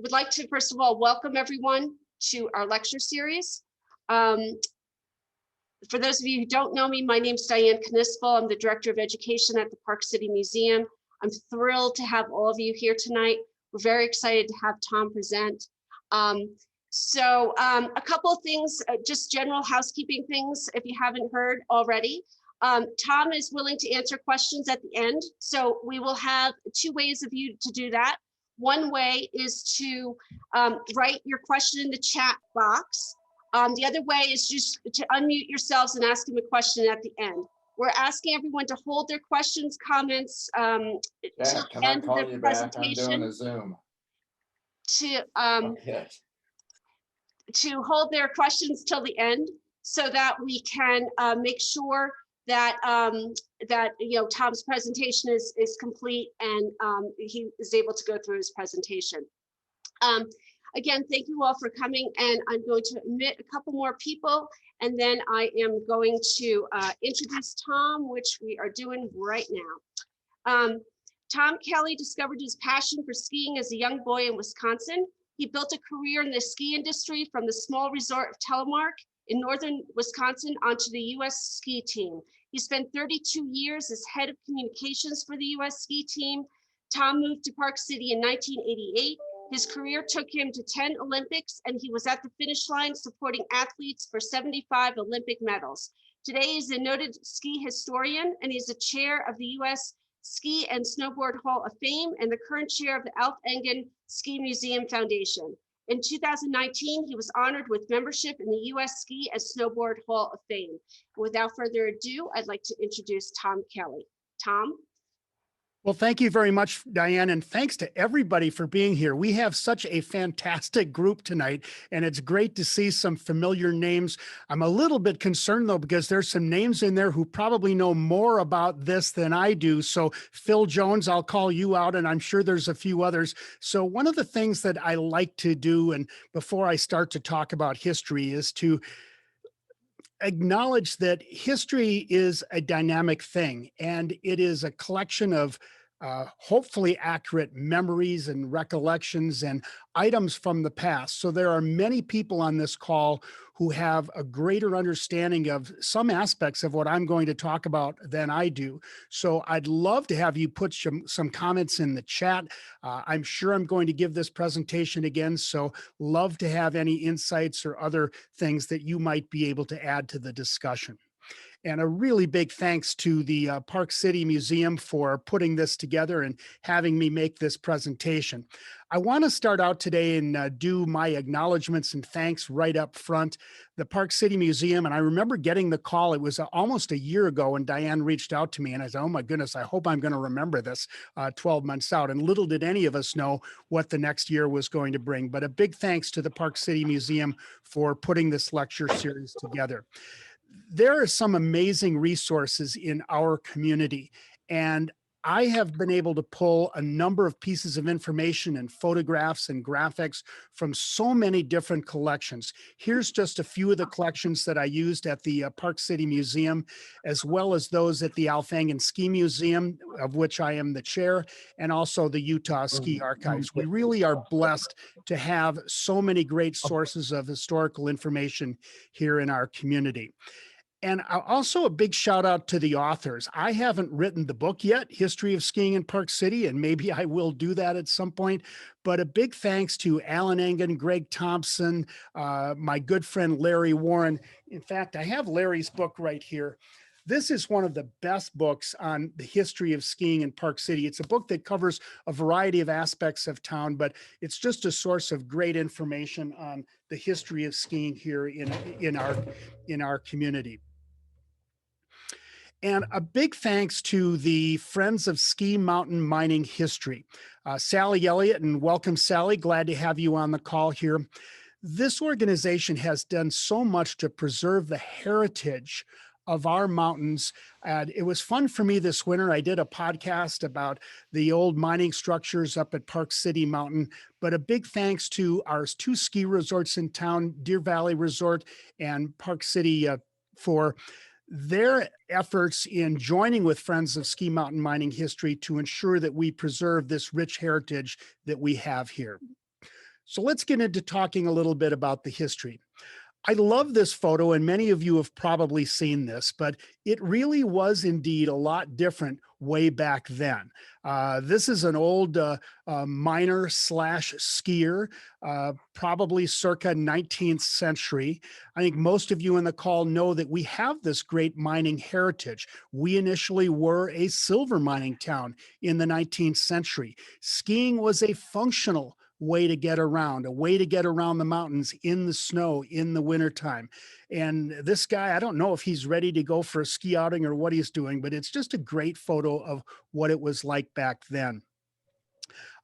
would like to, first of all, welcome everyone to our lecture series. For those of you who don't know me, my name is Diane Knispel. I'm the Director of Education at the Park City Museum. I'm thrilled to have all of you here tonight. We're very excited to have Tom present. A couple of things, just general housekeeping things, if you haven't heard already. Tom is willing to answer questions at the end. So we will have two ways of you to do that. One way is to write your question in the chat box. The other way is just to unmute yourselves and ask him a question at the end. We're asking everyone to hold their questions, comments to the end of the presentation. I'm doing a Zoom. To hold their questions till the end so that we can make sure that Tom's presentation is complete and he is able to go through his presentation. Again, thank you all for coming, and I'm going to admit a couple more people, and then I am going to introduce Tom, which we are doing right now. Tom Kelly discovered his passion for skiing as a young boy in Wisconsin. He built a career in the ski industry from the small resort of Telemark in northern Wisconsin onto the U.S. ski team. He spent 32 years as head of communications for the U.S. ski team. Tom moved to Park City in 1988. His career took him to 10 Olympics, and he was at the finish line supporting athletes for 75 Olympic medals. Today, he's a noted ski historian, and he's the chair of the U.S. Ski and Snowboard Hall of Fame and the current chair of the Alf Engen Ski Museum Foundation. In 2019, he was honored with membership in the U.S. Ski and Snowboard Hall of Fame. Without further ado, I'd like to introduce Tom Kelly. Tom? Well, thank you very much, Diane, and thanks to everybody for being here. We have such a fantastic group tonight, and it's great to see some familiar names. I'm a little bit concerned, though, because there's some names in there who probably know more about this than I do. So Phil Jones, I'll call you out, and I'm sure there's a few others. So one of the things that I like to do, and before I start to talk about history, is to acknowledge that history is a dynamic thing, and it is a collection of hopefully accurate memories and recollections and items from the past. So there are many people on this call who have a greater understanding of some aspects of what I'm going to talk about than I do. So I'd love to have you put some comments in the chat. I'm sure I'm going to give this presentation again, so love to have any insights or other things that you might be able to add to the discussion. And a really big thanks to the Park City Museum for putting this together and having me make this presentation. I want to start out today and do my acknowledgements and thanks right up front. The Park City Museum, and I remember getting the call, it was almost a year ago when Diane reached out to me, and I said, oh my goodness, I hope I'm going to remember this 12 months out. And little did any of us know what the next year was going to bring. But a big thanks to the Park City Museum for putting this lecture series together. There are some amazing resources in our community, and I have been able to pull a number of pieces of information and photographs and graphics from so many different collections. Here's just a few of the collections that I used at the Park City Museum, as well as those at the Alf Engen Ski Museum, of which I am the chair, and also the Utah Ski Archives. We really are blessed to have so many great sources of historical information here in our community. And also a big shout out to the authors. I haven't written the book yet, History of Skiing in Park City, and maybe I will do that at some point. But a big thanks to Alan Engen, Greg Thompson, my good friend Larry Warren. In fact, I have Larry's book right here. This is one of the best books on the history of skiing in Park City. It's a book that covers a variety of aspects of town, but it's just a source of great information on the history of skiing here in our community. And a big thanks to the Friends of Ski Mountain Mining History. Sally Elliott, and welcome, Sally. Glad to have you on the call here. This organization has done so much to preserve the heritage of our mountains. And it was fun for me this winter. I did a podcast about the old mining structures up at Park City Mountain, but a big thanks to our two ski resorts in town, Deer Valley Resort and Park City, for their efforts in joining with Friends of Ski Mountain Mining History to ensure that we preserve this rich heritage that we have here. So let's get into talking a little bit about the history. I love this photo, and many of you have probably seen this, but it really was indeed a lot different way back then. This is an old miner slash skier, probably circa 19th century. I think most of you in the call know that we have this great mining heritage. We initially were a silver mining town in the 19th century. Skiing was a functional way to get around, a way to get around the mountains in the snow in the wintertime. And this guy, I don't know if he's ready to go for a ski outing or what he's doing, but it's just a great photo of what it was like back then.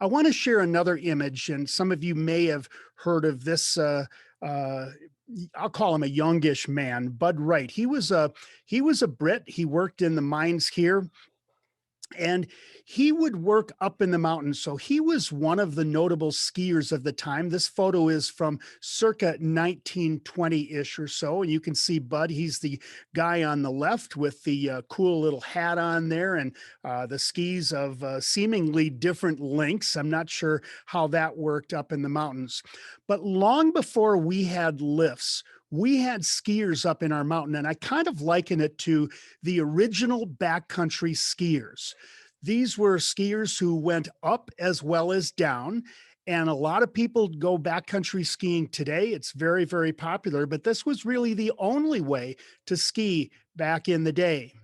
I want to share another image, and some of you may have heard of this. I'll call him a youngish man, Bud Wright. He was a Brit. He worked in the mines here, and he would work up in the mountains. So he was one of the notable skiers of the time. This photo is from circa 1920-ish or so. And you can see Bud, he's the guy on the left with the cool little hat on there, and the skis of seemingly different lengths. I'm not sure how that worked up in the mountains. But long before we had lifts, we had skiers up in our mountain, and I kind of liken it to the original backcountry skiers. These were skiers who went up as well as down, and a lot of people go backcountry skiing today. It's very, very popular, but this was really the only way to ski back in the day.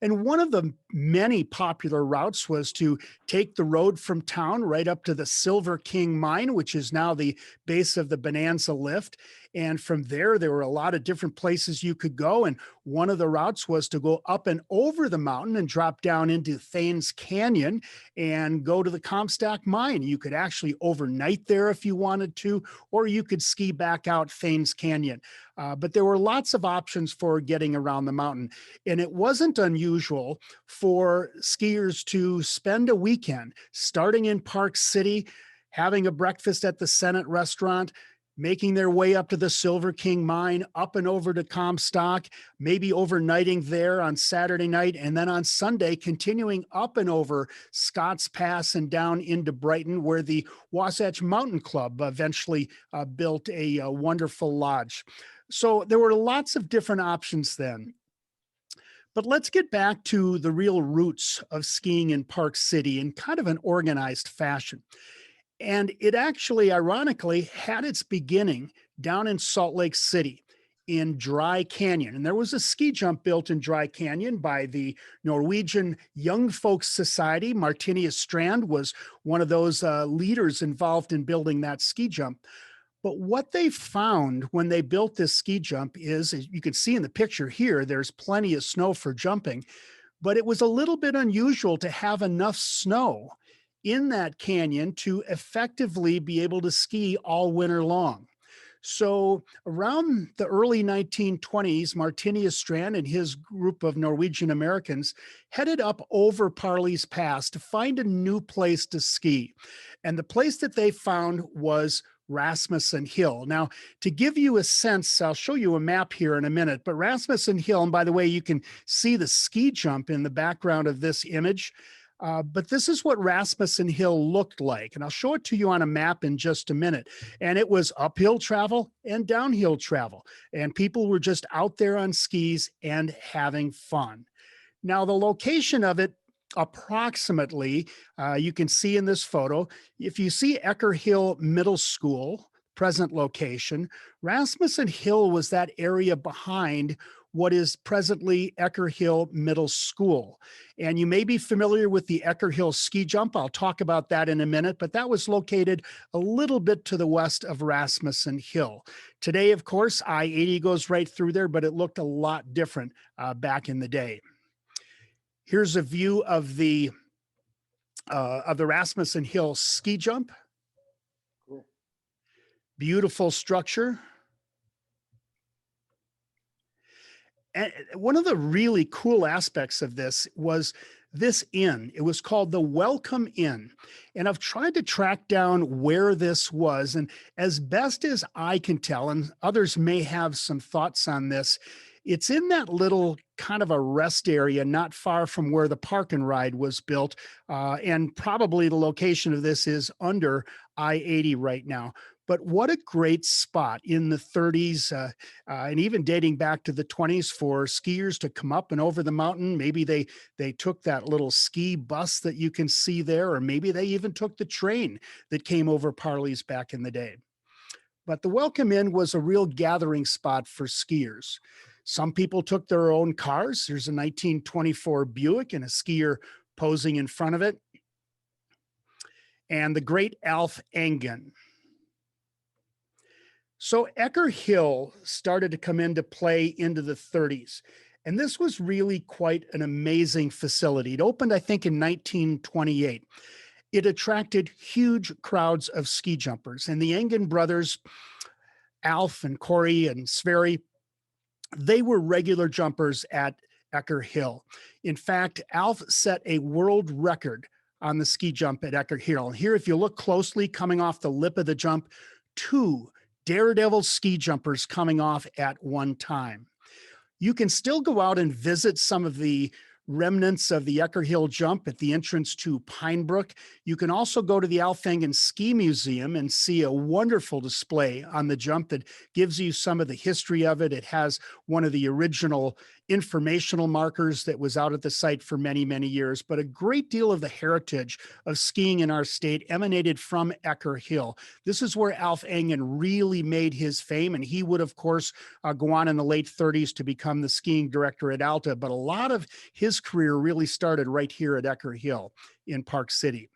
And one of the many popular routes was to take the road from town right up to the Silver King mine, which is now the base of the Bonanza Lift. And from there were a lot of different places you could go. And one of the routes was to go up and over the mountain and drop down into Thames Canyon and go to the Comstock mine. You could actually overnight there if you wanted to, or you could ski back out Thames Canyon. But there were lots of options for getting around the mountain. And it wasn't unusual for skiers to spend a weekend starting in Park City, having a breakfast at the Senate restaurant, making their way up to the Silver King mine, up and over to Comstock, maybe overnighting there on Saturday night, and then on Sunday, continuing up and over Scotts Pass and down into Brighton, where the Wasatch Mountain Club eventually built a wonderful lodge. So there were lots of different options then. But let's get back to the real roots of skiing in Park City in kind of an organized fashion. And it actually, ironically, had its beginning down in Salt Lake City in Dry Canyon. And there was a ski jump built in Dry Canyon by the Norwegian Young Folks Society. Martinius Strand was one of those leaders involved in building that ski jump. But what they found when they built this ski jump is, as you can see in the picture here, there's plenty of snow for jumping, but it was a little bit unusual to have enough snow in that canyon to effectively be able to ski all winter long. So around the early 1920s, Martinius Strand and his group of Norwegian Americans headed up over Parley's Pass to find a new place to ski. And the place that they found was Rasmussen Hill. Now, to give you a sense, I'll show you a map here in a minute, but Rasmussen Hill, and by the way, you can see the ski jump in the background of this image. But this is what Rasmussen Hill looked like. And I'll show it to you on a map in just a minute. And it was uphill travel and downhill travel. And people were just out there on skis and having fun. Now, the location of it, approximately, you can see in this photo, if you see Ecker Hill Middle School, present location, Rasmussen Hill was that area behind what is presently Ecker Hill Middle School. And you may be familiar with the Ecker Hill ski jump. I'll talk about that in a minute, but that was located a little bit to the west of Rasmussen Hill. Today, of course, I-80 goes right through there, but it looked a lot different back in the day. Here's a view of the Rasmussen Hill ski jump. Cool. Beautiful structure. And one of the really cool aspects of this was this inn. It was called the Welcome Inn. And I've tried to track down where this was. And as best as I can tell, and others may have some thoughts on this, It's in that little kind of a rest area not far from where the park and ride was built. And probably the location of this is under I-80 right now. But what a great spot in the 30s and even dating back to the 20s for skiers to come up and over the mountain. Maybe they took that little ski bus that you can see there, or maybe they even took the train that came over Parley's back in the day. But the Welcome Inn was a real gathering spot for skiers. Some people took their own cars. There's a 1924 Buick and a skier posing in front of it. And the great Alf Engen. So Ecker Hill started to come into play into the 30s. And this was really quite an amazing facility. It opened, I think, in 1928. It attracted huge crowds of ski jumpers. And the Engen brothers, Alf and Corey and Sverre, they were regular jumpers at Ecker Hill. In fact, Alf set a world record on the ski jump at Ecker Hill. And here, if you look closely, coming off the lip of the jump, 2 daredevil ski jumpers coming off at one time. You can still go out and visit some of the remnants of the Ecker Hill jump at the entrance to Pine Brook. You can also go to the Alf Engen Ski Museum and see a wonderful display on the jump that gives you some of the history of it. It has one of the original informational markers that was out at the site for many, many years, but a great deal of the heritage of skiing in our state emanated from Ecker Hill. This is where Alf Engen really made his fame, and he would, of course, go on in the late 30s to become the skiing director at Alta, but a lot of his career really started right here at Ecker Hill in Park City.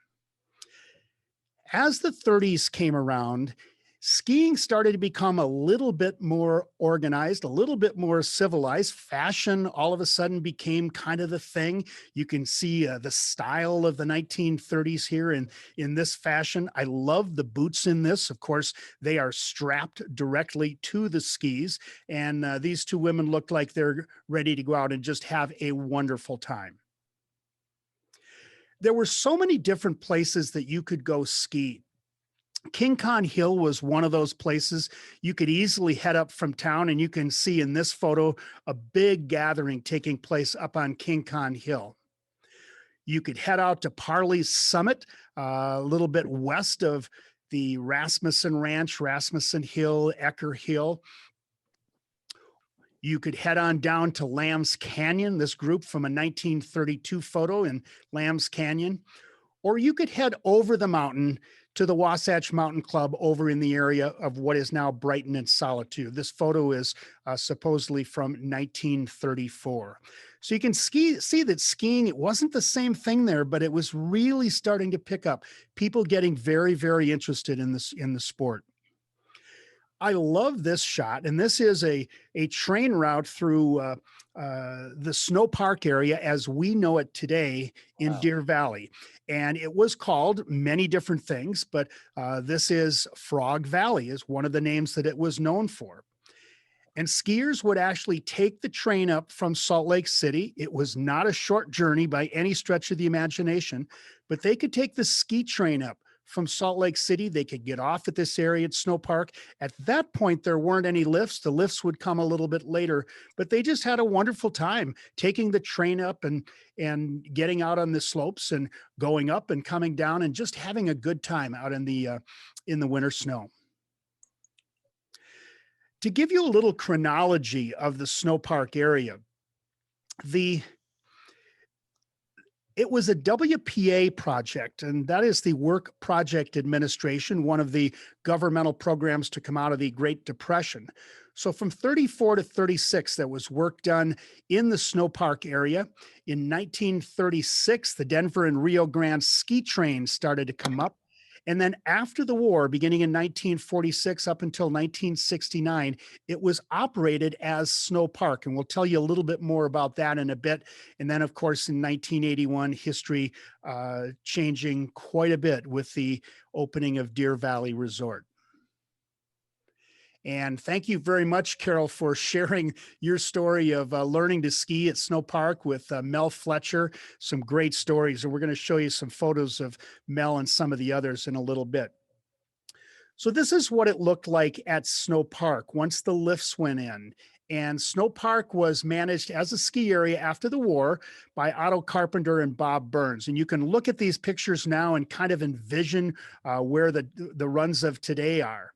As the 30s came around, skiing started to become a little bit more organized, a little bit more civilized. Fashion all of a sudden became kind of the thing. You can see the style of the 1930s here in this fashion. I love the boots in this. Of course, they are strapped directly to the skis. And these 2 women look like they're ready to go out and just have a wonderful time. There were so many different places that you could go ski. King Khan Hill was one of those places. You could easily head up from town, and you can see in this photo a big gathering taking place up on King Khan Hill. You could head out to Parley's Summit, a little bit west of the Rasmussen Ranch, Rasmussen Hill, Ecker Hill. You could head on down to Lamb's Canyon, this group from a 1932 photo in Lamb's Canyon. Or you could head over the mountain to the Wasatch Mountain Club over in the area of what is now Brighton and Solitude. This photo is supposedly from 1934. So you can see that skiing, it wasn't the same thing there, but it was really starting to pick up. People getting very, very interested in the sport. I love this shot, and this is a train route through the Snow Park area as we know it today in Wow. Deer Valley. And it was called many different things, but this is Frog Valley is one of the names that it was known for. And skiers would actually take the train up from Salt Lake City. It was not a short journey by any stretch of the imagination, but they could take the ski train up from Salt Lake City. They could get off at this area at Snow Park. At that point, there weren't any lifts. The lifts would come a little bit later, but they just had a wonderful time taking the train up and getting out on the slopes and going up and coming down and just having a good time out in the winter snow. To give you a little chronology of the Snow Park area, it was a WPA project, and that is the Work Project Administration, one of the governmental programs to come out of the Great Depression. So from 34 to 36, there was work done in the Snow Park area. In 1936, the Denver and Rio Grande ski trains started to come up. And then after the war, beginning in 1946 up until 1969, it was operated as Snow Park. And we'll tell you a little bit more about that in a bit. And then, of course, in 1981, history changing quite a bit with the opening of Deer Valley Resort. And thank you very much, Carol, for sharing your story of learning to ski at Snow Park with Mel Fletcher. Some great stories. And we're going to show you some photos of Mel and some of the others in a little bit. So this is what it looked like at Snow Park once the lifts went in And Snow Park was managed as a ski area after the war by Otto Carpenter and Bob Burns. And you can look at these pictures now and kind of envision where the runs of today are.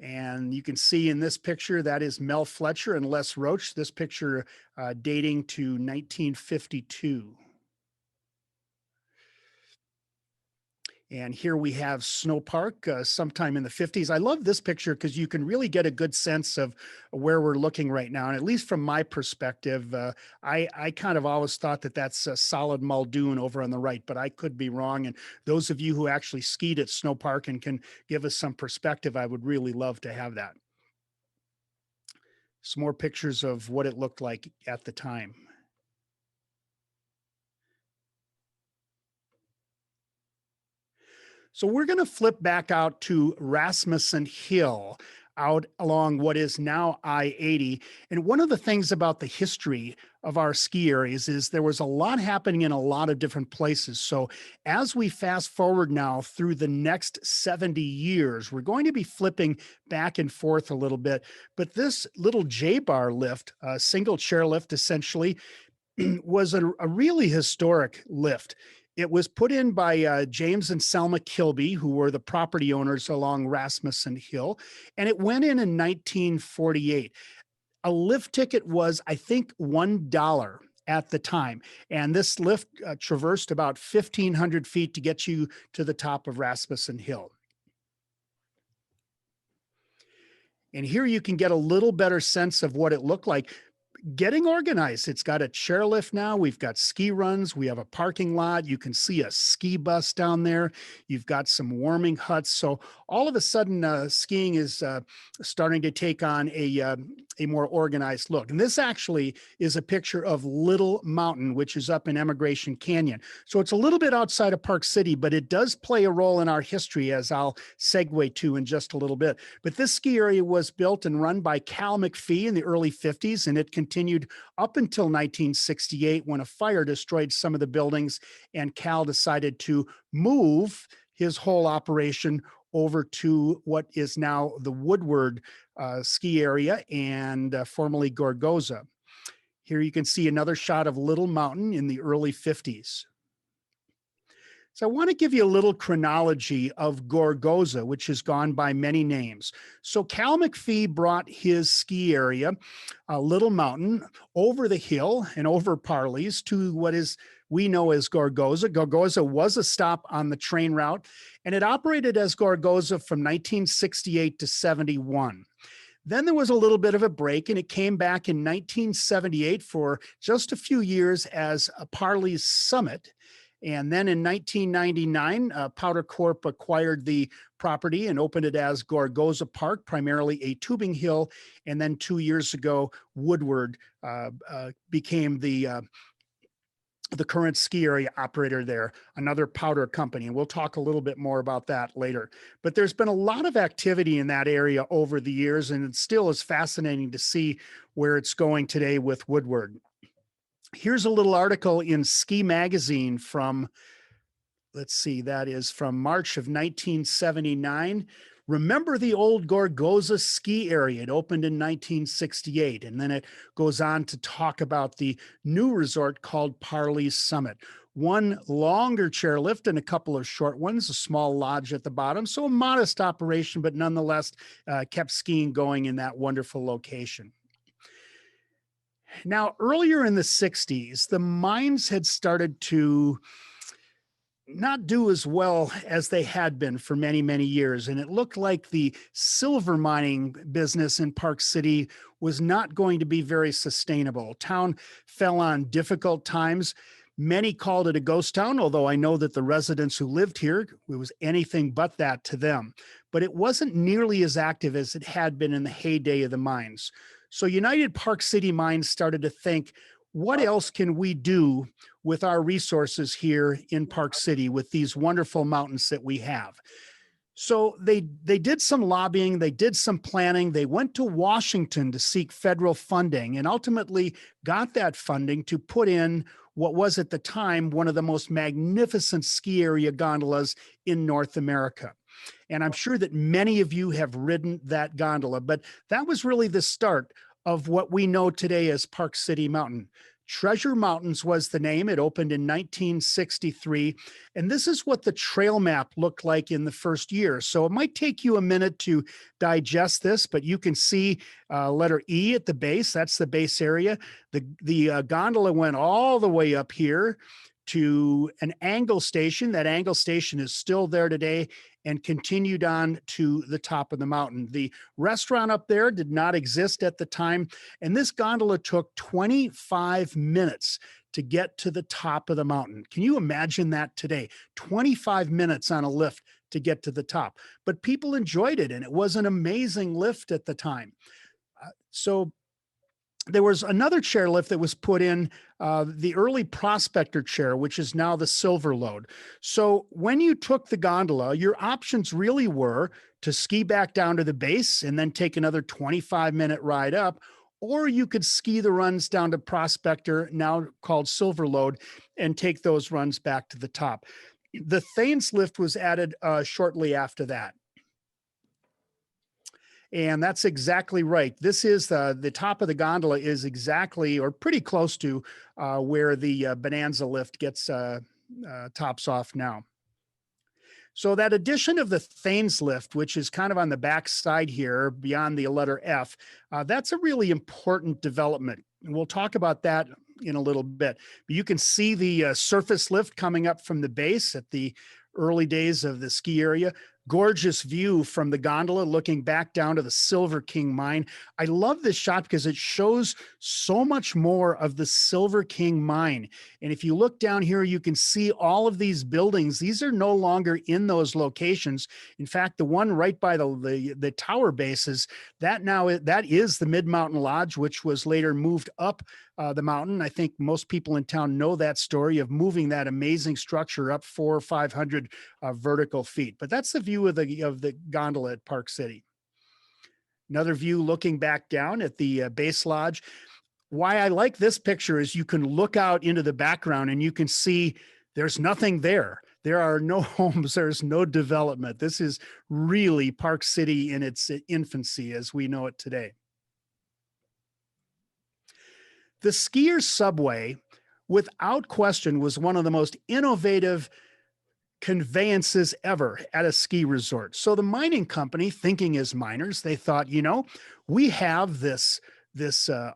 And you can see in this picture, that is Mel Fletcher and Les Roach, this picture dating to 1952. And here we have Snow Park sometime in the 50s. I love this picture because you can really get a good sense of where we're looking right now. And at least from my perspective, I kind of always thought that that's a solid Muldoon over on the right, but I could be wrong. And those of you who actually skied at Snow Park and can give us some perspective, I would really love to have that. Some more pictures of what it looked like at the time. So we're going to flip back out to Rasmussen Hill out along what is now I-80. And one of the things about the history of our ski areas is there was a lot happening in a lot of different places. So as we fast forward now through the next 70 years, we're going to be flipping back and forth a little bit. But this little J-bar lift, a single chair lift essentially, was a really historic lift. It was put in by James and Selma Kilby, who were the property owners along Rasmussen Hill, and it went in 1948. A lift ticket was, I think, $1 at the time, and this lift traversed about 1,500 feet to get you to the top of Rasmussen Hill. And here you can get a little better sense of what it looked like. Getting organized. It's got a chairlift now. We've got ski runs. We have a parking lot. You can see a ski bus down there. You've got some warming huts. So all of a sudden, skiing is starting to take on a more organized look. And this actually is a picture of Little Mountain, which is up in Emigration Canyon. So it's a little bit outside of Park City, but it does play a role in our history, as I'll segue to in just a little bit. But this ski area was built and run by Cal McPhee in the early 50s, and it continued up until 1968 when a fire destroyed some of the buildings, and Cal decided to move his whole operation over to what is now the Woodward ski area and formerly Gorgoza. Here you can see another shot of Little Mountain in the early 50s. So I want to give you a little chronology of Gorgoza, which has gone by many names. So Cal McPhee brought his ski area, Little Mountain, over the hill and over Parley's to what is we know as Gorgoza. Gorgoza was a stop on the train route, and it operated as Gorgoza from 1968 to 71. Then there was a little bit of a break, and it came back in 1978 for just a few years as a Parley's Summit. And then in 1999, Powder Corp acquired the property and opened it as Gorgoza Park, primarily a tubing hill. And then 2 years ago, Woodward became the current ski area operator there, another powder company. And we'll talk a little bit more about that later. But there's been a lot of activity in that area over the years, and it still is fascinating to see where it's going today with Woodward. Here's a little article in Ski Magazine from, let's see, that is from March of 1979. Remember the old Gorgoza ski area? It opened in 1968. And then it goes on to talk about the new resort called Parley's Summit. One longer chairlift and a couple of short ones, a small lodge at the bottom. So a modest operation, but nonetheless kept skiing going in that wonderful location. Now, earlier in the 60s, the mines had started to not do as well as they had been for many, many years. And it looked like the silver mining business in Park City was not going to be very sustainable. Town fell on difficult times. Many called it a ghost town, although I know that the residents who lived here, it was anything but that to them. But it wasn't nearly as active as it had been in the heyday of the mines. So United Park City Mines started to think, what else can we do with our resources here in Park City with these wonderful mountains that we have? So they did some lobbying, they did some planning, they went to Washington to seek federal funding and ultimately got that funding to put in what was at the time one of the most magnificent ski area gondolas in North America. And I'm sure that many of you have ridden that gondola, but that was really the start of what we know today as Park City Mountain. Treasure Mountains was the name. It opened in 1963. And this is what the trail map looked like in the first year. So it might take you a minute to digest this, but you can see letter E at the base. That's the base area. The gondola went all the way up here to an angle station. That angle station is still there today and continued on to the top of the mountain. The restaurant up there did not exist at the time, and this gondola took 25 minutes to get to the top of the mountain. Can you imagine that today? 25 minutes on a lift to get to the top. But people enjoyed it, and it was an amazing lift at the time. So there was another chairlift that was put in, the early prospector chair, which is now the silver load. So when you took the gondola, your options really were to ski back down to the base and then take another 25-minute ride up, or you could ski the runs down to prospector, now called silver load, and take those runs back to the top. The Thanes lift was added shortly after that. And that's exactly right. This is the top of the gondola is exactly or pretty close to where the Bonanza lift gets tops off now. So that addition of the Thanes lift, which is kind of on the back side here beyond the letter F, that's a really important development. And we'll talk about that in a little bit. But you can see the surface lift coming up from the base at the early days of the ski area. Gorgeous view from the gondola looking back down to the Silver King mine. I love this shot because it shows so much more of the Silver King mine. And if you look down here, you can see all of these buildings. These are no longer in those locations. In fact, the one right by the tower bases, that is the Mid-Mountain Lodge, which was later moved up the mountain. I think most people in town know that story of moving that amazing structure up 400 or 500 vertical feet. But that's the view of the gondola at Park City. Another view looking back down at the base lodge. Why I like this picture is you can look out into the background and you can see there's nothing there. There are no homes. There's no development. This is really Park City in its infancy as we know it today. The skier subway, without question, was one of the most innovative conveyances ever at a ski resort. So the mining company, thinking as miners, they thought, we have this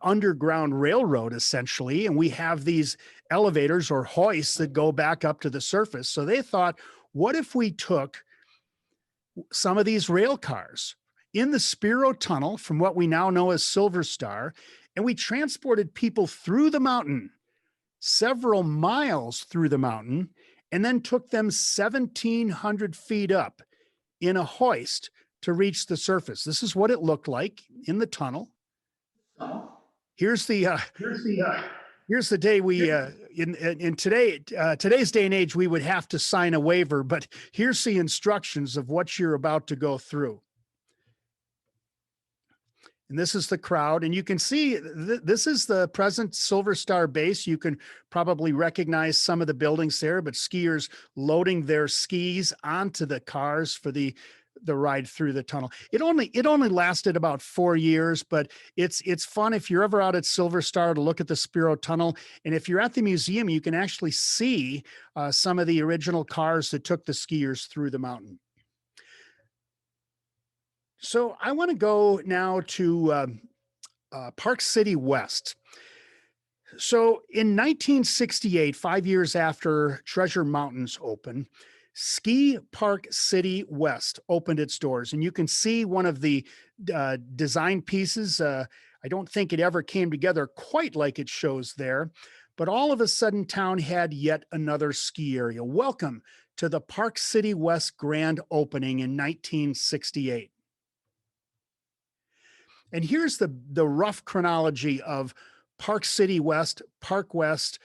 underground railroad essentially, and we have these elevators or hoists that go back up to the surface. So they thought, what if we took some of these rail cars in the Spiro Tunnel from what we now know as Silver Star, and we transported people through the mountain, several miles through the mountain, and then took them 1,700 feet up in a hoist to reach the surface. This is what it looked like in the tunnel. Here's the day we in today's day and age we would have to sign a waiver, but here's the instructions of what you're about to go through. And this is the crowd, and you can see this is the present Silver Star base. You can probably recognize some of the buildings there, but skiers loading their skis onto the cars for the ride through the tunnel. It only lasted about 4 years, but it's fun if you're ever out at Silver Star to look at the Spiro Tunnel. And if you're at the museum, you can actually see some of the original cars that took the skiers through the mountain. So I want to go now to Park City West. So in 1968, 5 years after Treasure Mountains opened, Ski Park City West opened its doors. And you can see one of the design pieces. I don't think it ever came together quite like it shows there, but all of a sudden town had yet another ski area. Welcome to the Park City West grand opening in 1968. And here's the rough chronology of Park City West, Park West,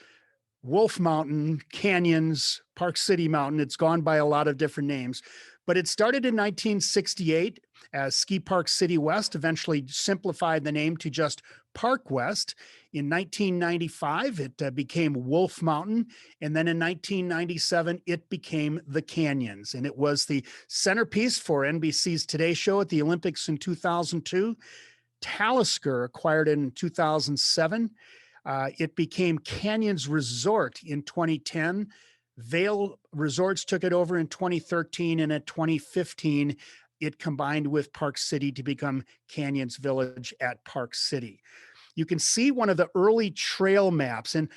Wolf Mountain, Canyons, Park City Mountain. It's gone by a lot of different names, but it started in 1968. as Ski Park City West eventually simplified the name to just Park West. In 1995, it became Wolf Mountain. And then in 1997, it became the Canyons. And it was the centerpiece for NBC's Today Show at the Olympics in 2002. Talisker acquired it in 2007. It became Canyons Resort in 2010. Vail Resorts took it over in 2013, and at 2015, it combined with Park City to become Canyons Village at Park City. You can see one of the early trail maps, and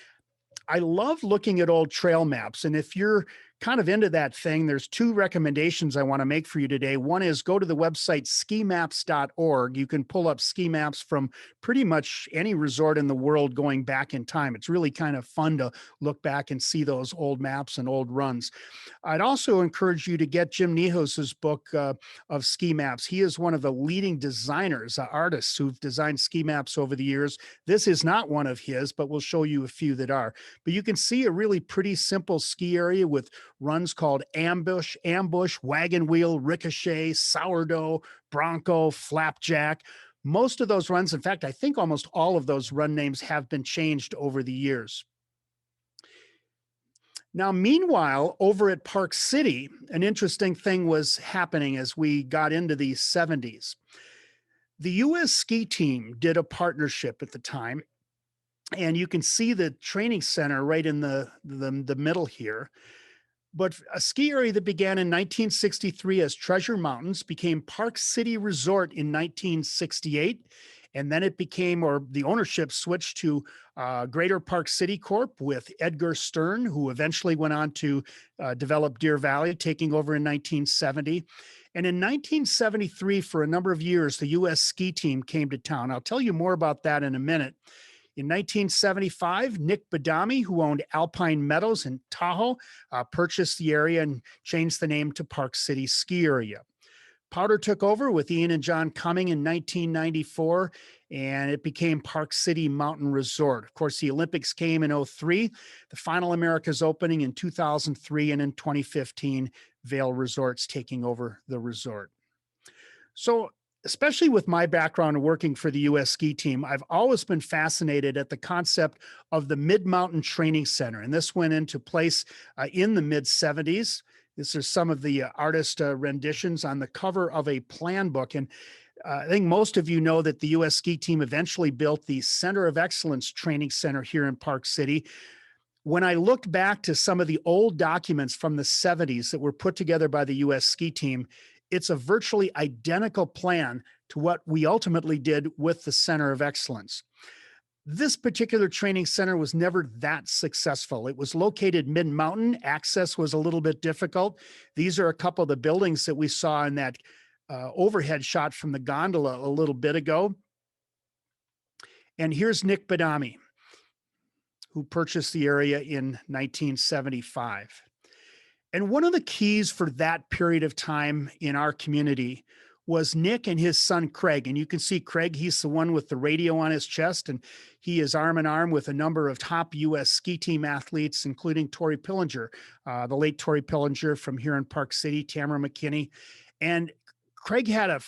I love looking at old trail maps. And if you're kind of into that thing, there's two recommendations I want to make for you today. One is go to the website skimaps.org. You can pull up ski maps from pretty much any resort in the world going back in time. It's really kind of fun to look back and see those old maps and old runs. I'd also encourage you to get Jim Nijo's book of ski maps. He is one of the leading designers, artists who've designed ski maps over the years. This is not one of his, but we'll show you a few that are. But you can see a really pretty simple ski area with runs called Ambush, Wagon Wheel, Ricochet, Sourdough, Bronco, Flapjack. Most of those runs, in fact, I think almost all of those run names have been changed over the years. Now, meanwhile, over at Park City, an interesting thing was happening as we got into the 70s. The U.S. ski team did a partnership at the time, and you can see the training center right in the middle here. But a ski area that began in 1963 as Treasure Mountains became Park City Resort in 1968. And then it became, or the ownership switched to Greater Park City Corp with Edgar Stern, who eventually went on to develop Deer Valley, taking over in 1970. And in 1973, for a number of years, the U.S. ski team came to town. I'll tell you more about that in a minute. In 1975, Nick Badami, who owned Alpine Meadows in Tahoe, purchased the area and changed the name to Park City Ski Area. Powder took over with Ian and John Cumming in 1994, and it became Park City Mountain Resort. Of course, the Olympics came in 2003, the final America's opening in 2003, and in 2015, Vail Resorts taking over the resort. So, especially with my background working for the U.S. ski team, I've always been fascinated at the concept of the Mid-Mountain Training Center. And this went into place in the mid-70s. These are some of the artist renditions on the cover of a plan book. And I think most of you know that the U.S. ski team eventually built the Center of Excellence Training Center here in Park City. When I looked back to some of the old documents from the 70s that were put together by the U.S. ski team, it's a virtually identical plan to what we ultimately did with the Center of Excellence. This particular training center was never that successful. It was located mid-mountain. Access was a little bit difficult. These are a couple of the buildings that we saw in that overhead shot from the gondola a little bit ago. And here's Nick Badami, who purchased the area in 1975. And one of the keys for that period of time in our community was Nick and his son, Craig. And you can see Craig, he's the one with the radio on his chest, and he is arm in arm with a number of top U.S. ski team athletes, including Tori Pillinger, the late Tori Pillinger from here in Park City, Tamara McKinney. And Craig had a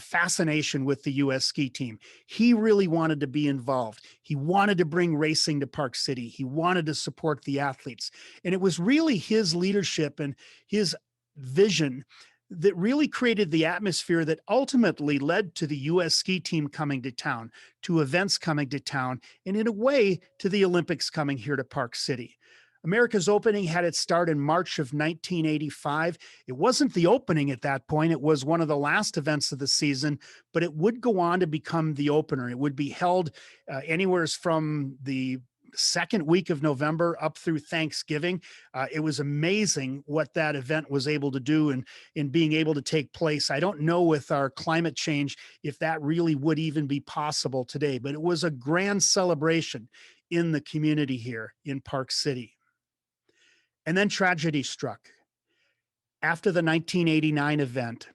fascination with the U.S. ski team. He really wanted to be involved. He wanted to bring racing to Park City. He wanted to support the athletes. And it was really his leadership and his vision that really created the atmosphere that ultimately led to the U.S. ski team coming to town, to events coming to town, and in a way to the Olympics coming here to Park City. America's opening had its start in March of 1985. It wasn't the opening at that point. It was one of the last events of the season, but it would go on to become the opener. It would be held anywhere from the second week of November up through Thanksgiving. It was amazing what that event was able to do and in being able to take place. I don't know with our climate change if that really would even be possible today, but it was a grand celebration in the community here in Park City. And then tragedy struck. After the 1989 event,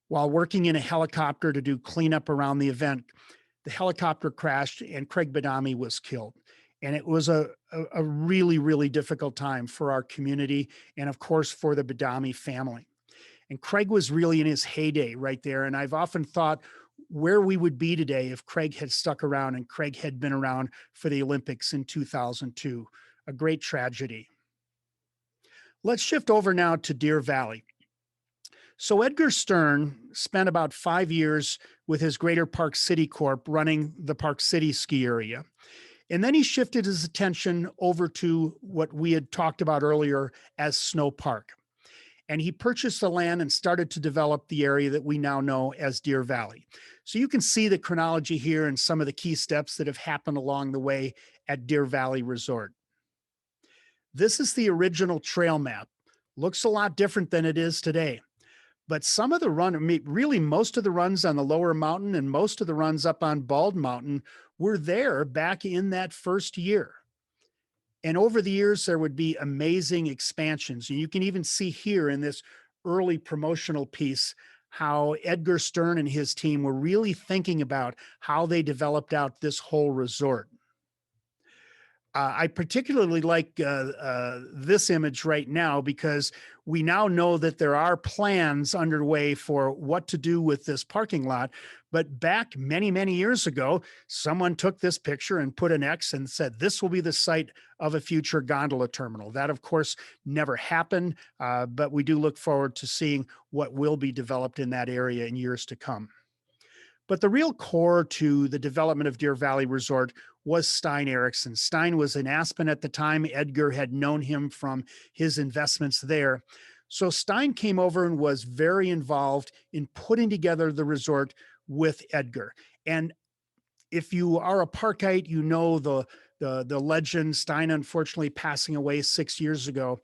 while working in a helicopter to do cleanup around the event, the helicopter crashed and Craig Badami was killed. And it was a really, really difficult time for our community and, of course, for the Badami family. And Craig was really in his heyday right there. And I've often thought where we would be today if Craig had stuck around and Craig had been around for the Olympics in 2002. A great tragedy. Let's shift over now to Deer Valley. So Edgar Stern spent about 5 years with his Greater Park City Corp running the Park City ski area. And then he shifted his attention over to what we had talked about earlier as Snow Park. And he purchased the land and started to develop the area that we now know as Deer Valley. So you can see the chronology here and some of the key steps that have happened along the way at Deer Valley Resort. This is the original trail map. Looks a lot different than it is today. But some of the really most of the runs on the lower mountain and most of the runs up on Bald Mountain were there back in that first year. And over the years, there would be amazing expansions. And you can even see here in this early promotional piece how Edgar Stern and his team were really thinking about how they developed out this whole resort. I particularly like this image right now because we now know that there are plans underway for what to do with this parking lot. But back many, many years ago, someone took this picture and put an X and said, this will be the site of a future gondola terminal. That, of course, never happened, but we do look forward to seeing what will be developed in that area in years to come. But the real core to the development of Deer Valley Resort was Stein Erickson. Stein was in Aspen at the time. Edgar had known him from his investments there. So Stein came over and was very involved in putting together the resort with Edgar. And if you are a Parkite, you know the legend, Stein unfortunately passing away 6 years ago.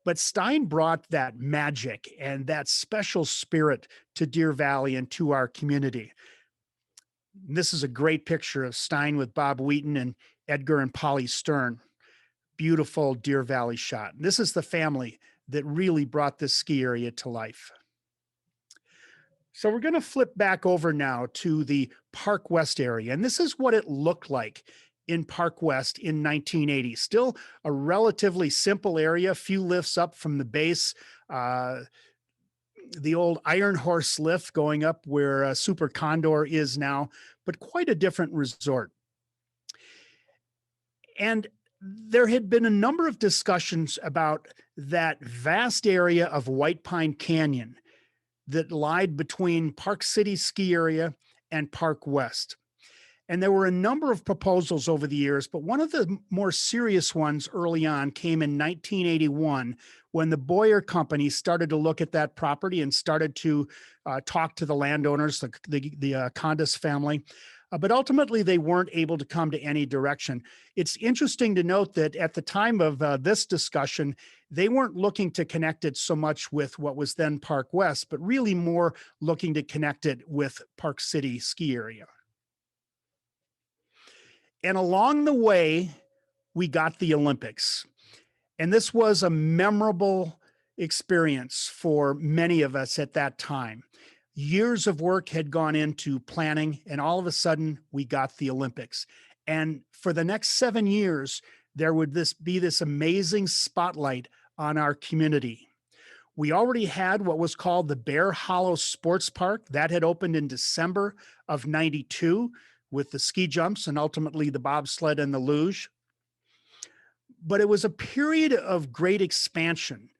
But Stein brought that magic and that special spirit to Deer Valley and to our community. This is a great picture of Stein with Bob Wheaton and Edgar and Polly Stern. Beautiful Deer Valley shot. This is the family that really brought this ski area to life. So we're going to flip back over now to the Park West area. And this is what it looked like in Park West in 1980. Still a relatively simple area, few lifts up from the base. The old Iron Horse lift going up where Super Condor is now, but quite a different resort. And there had been a number of discussions about that vast area of White Pine Canyon that lied between Park City ski area and Park West. And there were a number of proposals over the years, but one of the more serious ones early on came in 1981 when the Boyer Company started to look at that property and started to talk to the landowners, the Condis family. But ultimately, they weren't able to come to any direction. It's interesting to note that at the time of this discussion, they weren't looking to connect it so much with what was then Park West, but really more looking to connect it with Park City ski area. And along the way, we got the Olympics. And this was a memorable experience for many of us at that time. Years of work had gone into planning, and all of a sudden, we got the Olympics. And for the next 7 years, there would be this amazing spotlight on our community. We already had what was called the Bear Hollow Sports Park. That had opened in December of '92. With the ski jumps and ultimately the bobsled and the luge. But it was a period of great expansion.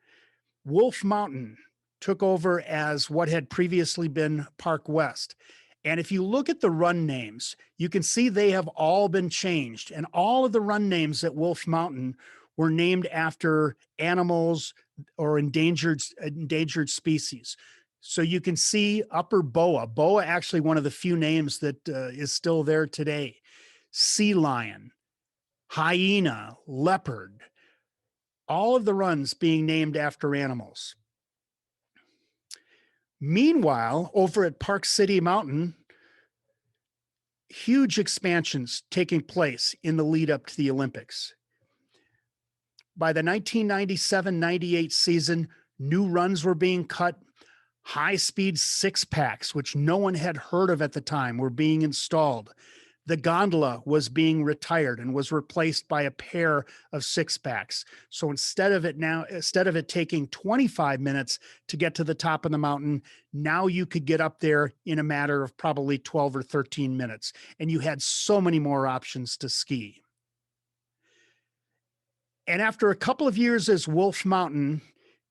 Wolf Mountain took over as what had previously been Park West. And if you look at the run names, you can see they have all been changed. And all of the run names at Wolf Mountain were named after animals or endangered species. So you can see Upper Boa actually one of the few names that is still there today. Sea lion, hyena, leopard, all of the runs being named after animals. Meanwhile, over at Park City Mountain, huge expansions taking place in the lead up to the Olympics. By the 1997-98 season, new runs were being cut. High-speed six-packs, which no one had heard of at the time, were being installed. the gondola was being retired and was replaced by a pair of six packs. So instead of it taking 25 minutes to get to the top of the mountain, now you could get up there in a matter of probably 12 or 13 minutes. And you had so many more options to ski. And after a couple of years as Wolf Mountain,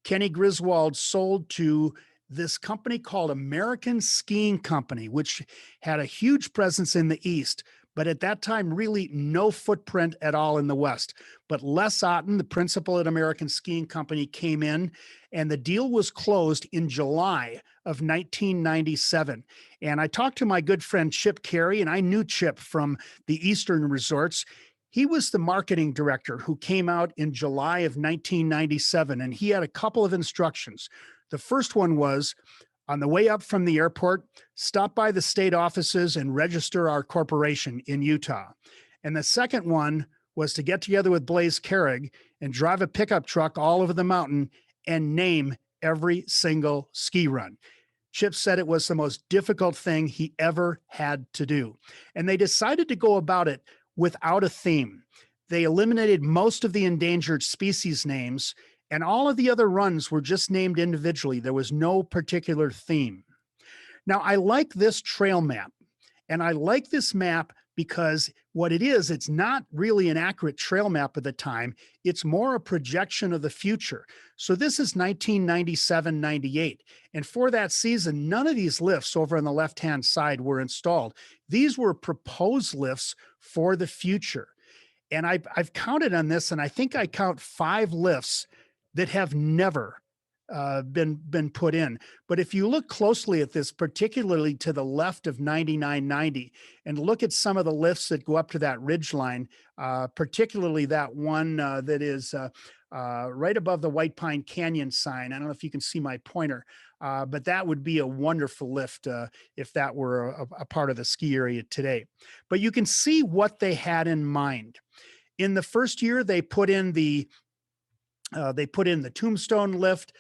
Kenny Griswold sold to this company called American Skiing Company, which had a huge presence in the East, but at that time, really no footprint at all in the West. But Les Otten, the principal at American Skiing Company, came in, and the deal was closed in July of 1997. And I talked to my good friend Chip Carey, and I knew Chip from the Eastern resorts. He was the marketing director who came out in July of 1997, and he had a couple of instructions. The first one was, on the way up from the airport, stop by the state offices and register our corporation in Utah. And the second one was to get together with Blaze Carrig and drive a pickup truck all over the mountain and name every single ski run. Chip said it was the most difficult thing he ever had to do. And they decided to go about it without a theme. They eliminated most of the endangered species names, and all of the other runs were just named individually. There was no particular theme. Now, I like this trail map, and I like this map because what it is, it's not really an accurate trail map of the time. It's more a projection of the future. So this is 1997-98. And for that season, none of these lifts over on the left-hand side were installed. These were proposed lifts for the future. And I've counted on this, and I think I count 5 lifts that have never been put in. But if you look closely at this, particularly to the left of 99-90, and look at some of the lifts that go up to that ridge line, particularly that one that is right above the White Pine Canyon sign. I don't know if you can see my pointer, but that would be a wonderful lift if that were a part of the ski area today. But you can see what they had in mind. In the first year, they put in the Tombstone lift.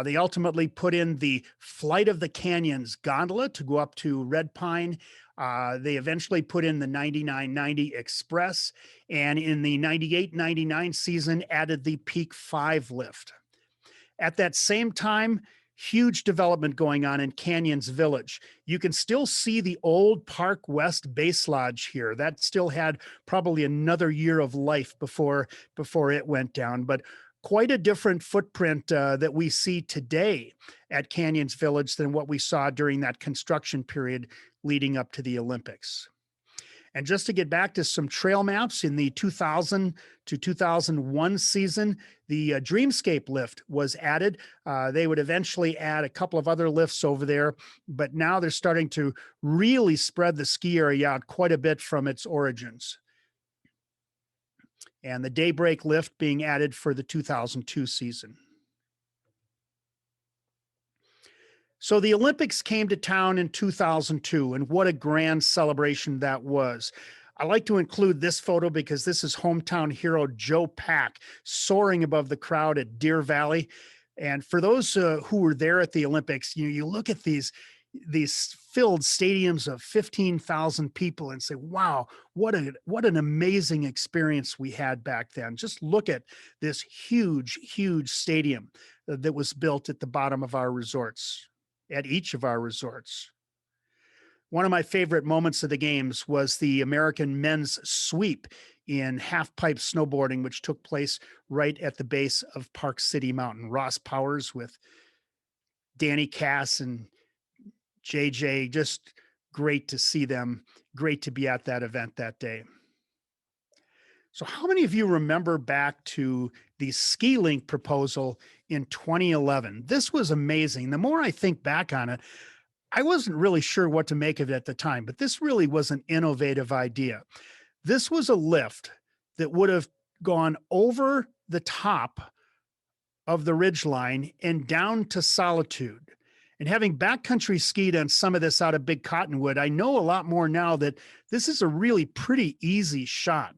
They ultimately put in the Flight of the Canyons gondola to go up to Red Pine. They eventually put in the 99-90 Express, and in the 98-99 season added the Peak 5 lift. At that same time, huge development going on in Canyons Village. You can still see the old Park West Base Lodge here. That still had probably another year of life before it went down, but quite a different footprint that we see today at Canyons Village than what we saw during that construction period leading up to the Olympics. And just to get back to some trail maps, in the 2000 to 2001 season, the Dreamscape lift was added. They would eventually add a couple of other lifts over there, but now they're starting to really spread the ski area out quite a bit from its origins. And the Daybreak lift being added for the 2002 season. So the Olympics came to town in 2002, and what a grand celebration that was. I like to include this photo because this is hometown hero Joe Pack soaring above the crowd at Deer Valley. And for those who were there at the Olympics, you look at these filled stadiums of 15,000 people and say, wow, what an amazing experience we had back then. Just look at this huge, huge stadium that was built at the bottom of our resorts, at each of our resorts. One of my favorite moments of the games was the American men's sweep in half-pipe snowboarding, which took place right at the base of Park City Mountain. Ross Powers with Danny Cass and JJ, just great to see them. Great to be at that event that day. So how many of you remember back to the Ski Link proposal in 2011? This was amazing. The more I think back on it, I wasn't really sure what to make of it at the time, but this really was an innovative idea. This was a lift that would have gone over the top of the ridgeline and down to Solitude. And having backcountry skied on some of this out of Big Cottonwood, I know a lot more now that this is a really pretty easy shot.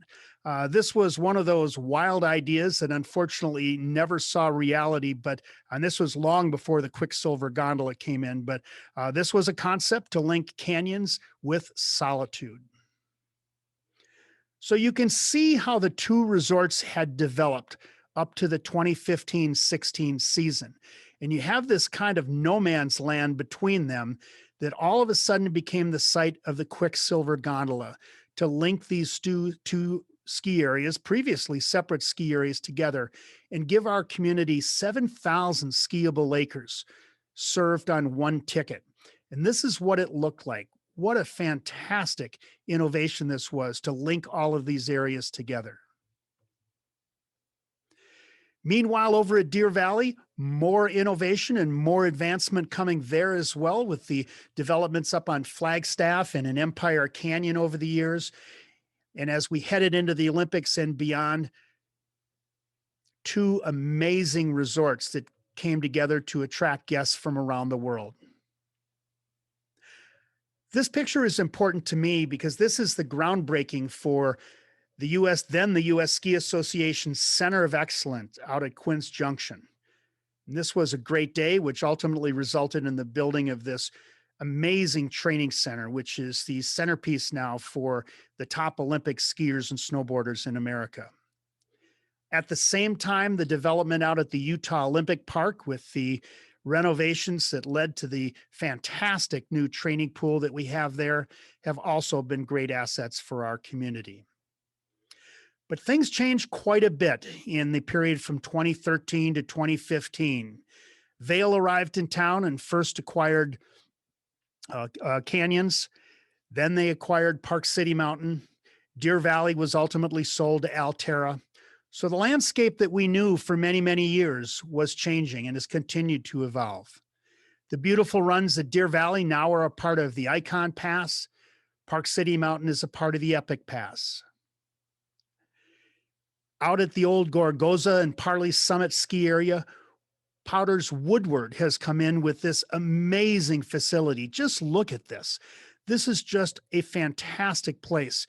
This was one of those wild ideas that unfortunately never saw reality, and this was long before the Quicksilver gondola came in, but this was a concept to link canyons with Solitude. So you can see how the two resorts had developed up to the 2015-16 season. And you have this kind of no man's land between them that all of a sudden became the site of the Quicksilver Gondola to link these two ski areas, previously separate ski areas, together and give our community 7,000 skiable acres served on one ticket. And this is what it looked like. What a fantastic innovation this was to link all of these areas together. Meanwhile, over at Deer Valley, more innovation and more advancement coming there as well, with the developments up on Flagstaff and in Empire Canyon over the years. And as we headed into the Olympics and beyond, two amazing resorts that came together to attract guests from around the world. This picture is important to me because this is the groundbreaking for the U.S. Ski Association Center of Excellence out at Quince Junction. And this was a great day, which ultimately resulted in the building of this amazing training center, which is the centerpiece now for the top Olympic skiers and snowboarders in America. At the same time, the development out at the Utah Olympic Park with the renovations that led to the fantastic new training pool that we have there have also been great assets for our community. But things changed quite a bit in the period from 2013 to 2015. Vail arrived in town and first acquired Canyons. Then they acquired Park City Mountain. Deer Valley was ultimately sold to Alterra. So the landscape that we knew for many, many years was changing and has continued to evolve. The beautiful runs at Deer Valley now are a part of the Icon Pass. Park City Mountain is a part of the Epic Pass. Out at the old Gorgoza and Parley Summit ski area, Powders Woodward has come in with this amazing facility. Just look at this. This is just a fantastic place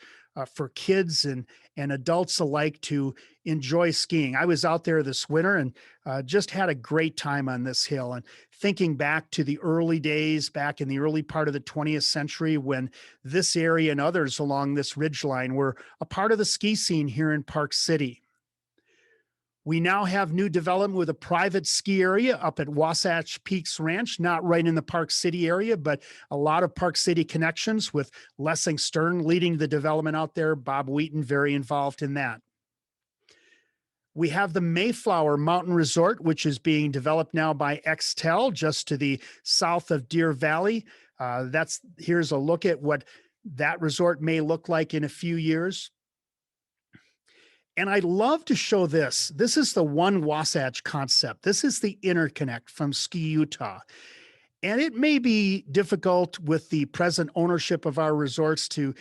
for kids and adults alike to enjoy skiing. I was out there this winter and just had a great time on this hill. And thinking back to the early days, back in the early part of the 20th century, when this area and others along this ridgeline were a part of the ski scene here in Park City. We now have new development with a private ski area up at Wasatch Peaks Ranch, not right in the Park City area, but a lot of Park City connections with Lessing Stern leading the development out there. Bob Wheaton very involved in that. We have the Mayflower Mountain Resort, which is being developed now by Extel just to the south of Deer Valley. Here's a look at what that resort may look like in a few years. And I'd love to show this. This is the One Wasatch concept. This is the interconnect from Ski Utah. And it may be difficult with the present ownership of our resorts to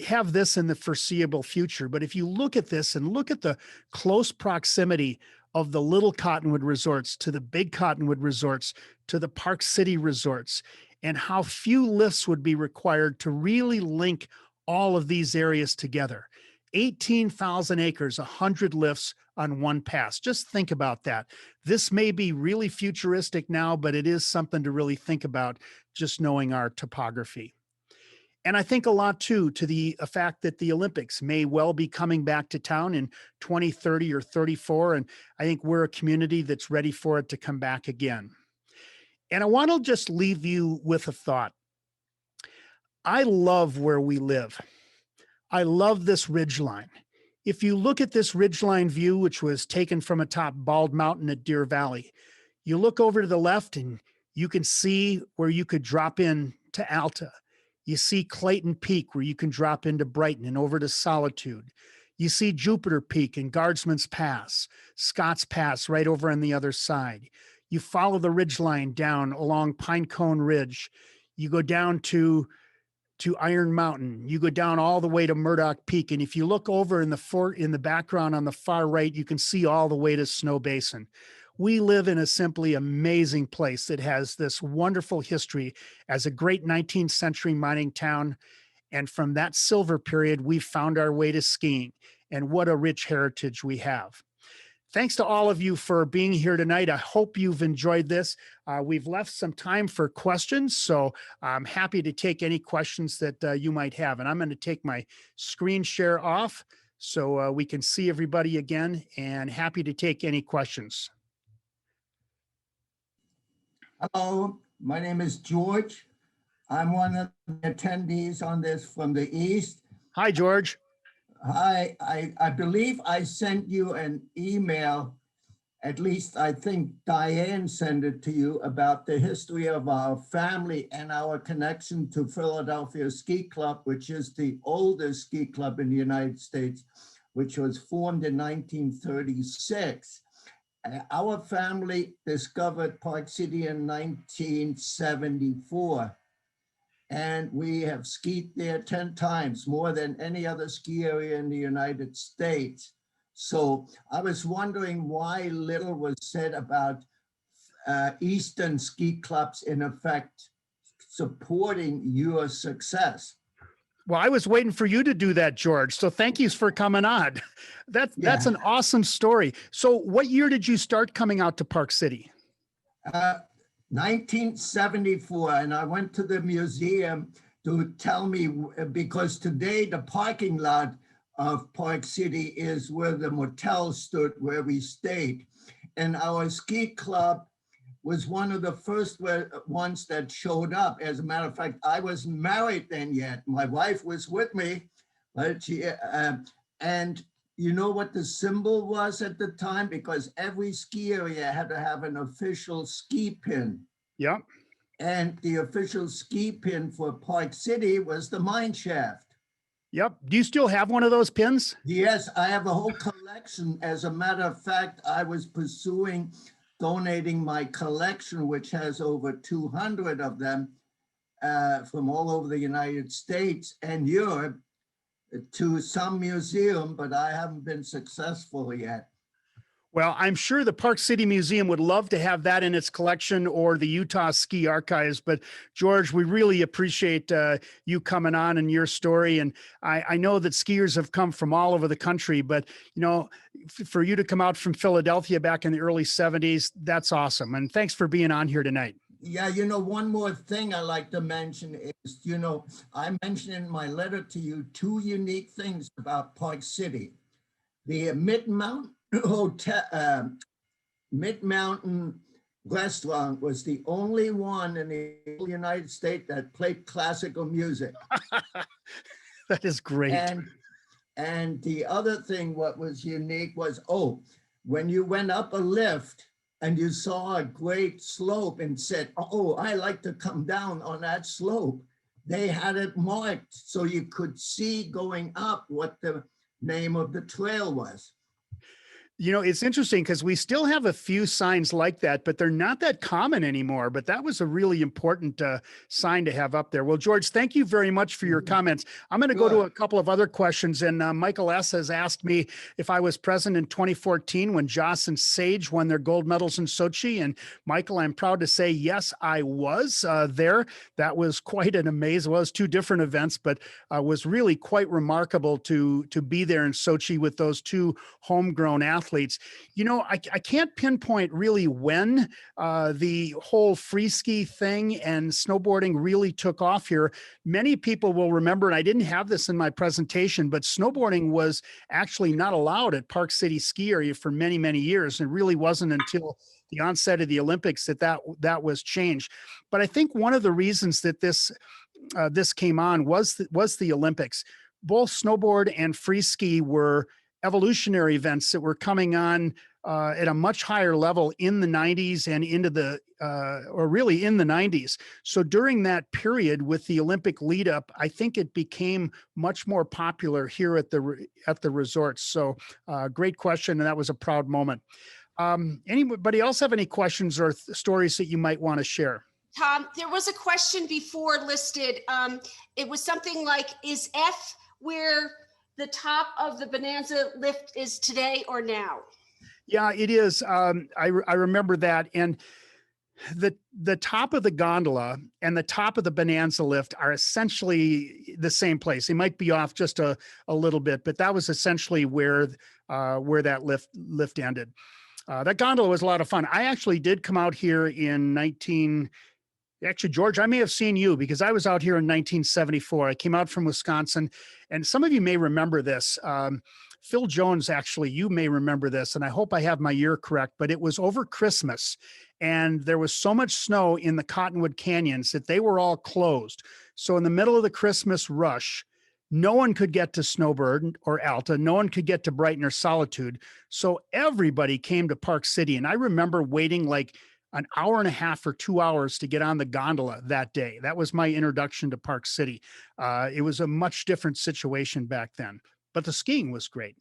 have this in the foreseeable future. But if you look at this and look at the close proximity of the Little Cottonwood resorts to the Big Cottonwood resorts to the Park City resorts, and how few lifts would be required to really link all of these areas together. 18,000 acres, 100 lifts on one pass. Just think about that. This may be really futuristic now, but it is something to really think about, just knowing our topography. And I think a lot too to the fact that the Olympics may well be coming back to town in 2030 or 34. And I think we're a community that's ready for it to come back again. And I want to just leave you with a thought. I love where we live. I love this ridgeline. If you look at this ridgeline view, which was taken from atop Bald Mountain at Deer Valley, you look over to the left and you can see where you could drop in to Alta. You see Clayton Peak, where you can drop into Brighton and over to Solitude. You see Jupiter Peak and Guardsman's Pass, Scotts Pass right over on the other side. You follow the ridgeline down along Pinecone Ridge. You go down to Iron Mountain. You go down all the way to Murdoch Peak. And if you look over in the background on the far right, you can see all the way to Snow Basin. We live in a simply amazing place that has this wonderful history as a great 19th century mining town. And from that silver period, we've found our way to skiing, and what a rich heritage we have. thanks to all of you for being here tonight. I hope you've enjoyed this. We've left some time for questions, so I'm happy to take any questions that you might have. And I'm going to take my screen share off so we can see everybody again, and happy to take any questions. Hello, my name is George. I'm one of the attendees on this from the East. Hi, George. Hi, I believe I sent you an email, at least I think Diane sent it to you, about the history of our family and our connection to Philadelphia Ski Club, which is the oldest ski club in the United States, which was formed in 1936. Our family discovered Park City in 1974. And we have skied there 10 times, more than any other ski area in the United States. So I was wondering why little was said about Eastern ski clubs, in effect, supporting your success. Well, I was waiting for you to do that, George. So thank you for coming on. That's an awesome story. So what year did you start coming out to Park City? 1974, and I went to the museum to tell me, because today the parking lot of Park City is where the motel stood, where we stayed. And our ski club was one of the first ones that showed up. As a matter of fact, I wasn't married then yet. My wife was with me, but she, and you know what the symbol was at the time? Because every ski area had to have an official ski pin. Yeah. And the official ski pin for Park City was the mine shaft. Yep. Do you still have one of those pins? Yes, I have a whole collection. As a matter of fact, I was pursuing donating my collection, which has over 200 of them from all over the United States and Europe, to some museum, but I haven't been successful yet. Well, I'm sure the Park City Museum would love to have that in its collection, or the Utah Ski Archives. But George, we really appreciate you coming on and your story. And I know that skiers have come from all over the country, but you know, for you to come out from Philadelphia back in the early 70s, that's awesome. And thanks for being on here tonight. Yeah, you know, one more thing I like to mention is, you know, I mentioned in my letter to you 2 unique things about Park City. The Mid-Mountain Hotel, Mid-Mountain Restaurant was the only one in the United States that played classical music. That is great. And the other thing, what was unique was, when you went up a lift, and you saw a great slope and said, oh, I like to come down on that slope, they had it marked so you could see going up what the name of the trail was. You know, it's interesting because we still have a few signs like that, but they're not that common anymore. But that was a really important sign to have up there. Well, George, thank you very much for your comments. I'm going to go to a couple of other questions. And Michael S. has asked me if I was present in 2014 when Joss and Sage won their gold medals in Sochi. And Michael, I'm proud to say, yes, I was there. That was quite an amazing, well, it was 2 different events, but was really quite remarkable to be there in Sochi with those 2 homegrown athletes. You know, I can't pinpoint really when the whole free ski thing and snowboarding really took off here. Many people will remember, and I didn't have this in my presentation, but snowboarding was actually not allowed at Park City Ski Area for many, many years. And it really wasn't until the onset of the Olympics that was changed. But I think one of the reasons that this came on was the Olympics. Both snowboard and free ski were evolutionary events that were coming on at a much higher level in the 90s and into the, or really in the 90s. So during that period with the Olympic lead up, I think it became much more popular here at the resorts. So great question. And that was a proud moment. Anybody else have any questions or stories that you might want to share? Tom, there was a question before listed. It was something like, is F where the top of the Bonanza lift is today or now? Yeah, it is. I remember that. And the top of the gondola and the top of the Bonanza lift are essentially the same place. They might be off just a little bit, but that was essentially where where that lift ended. That gondola was a lot of fun. I actually did come out here in actually, George, I may have seen you because I was out here in 1974. I came out from Wisconsin, and some of you may remember this. Phil Jones, actually, you may remember this, and I hope I have my year correct, but it was over Christmas, and there was so much snow in the Cottonwood Canyons that they were all closed. So in the middle of the Christmas rush, no one could get to Snowbird or Alta. No one could get to Brighton or Solitude. So everybody came to Park City, and I remember waiting like an hour and a half or 2 hours to get on the gondola that day. That was my introduction to Park City. It was a much different situation back then, but the skiing was great.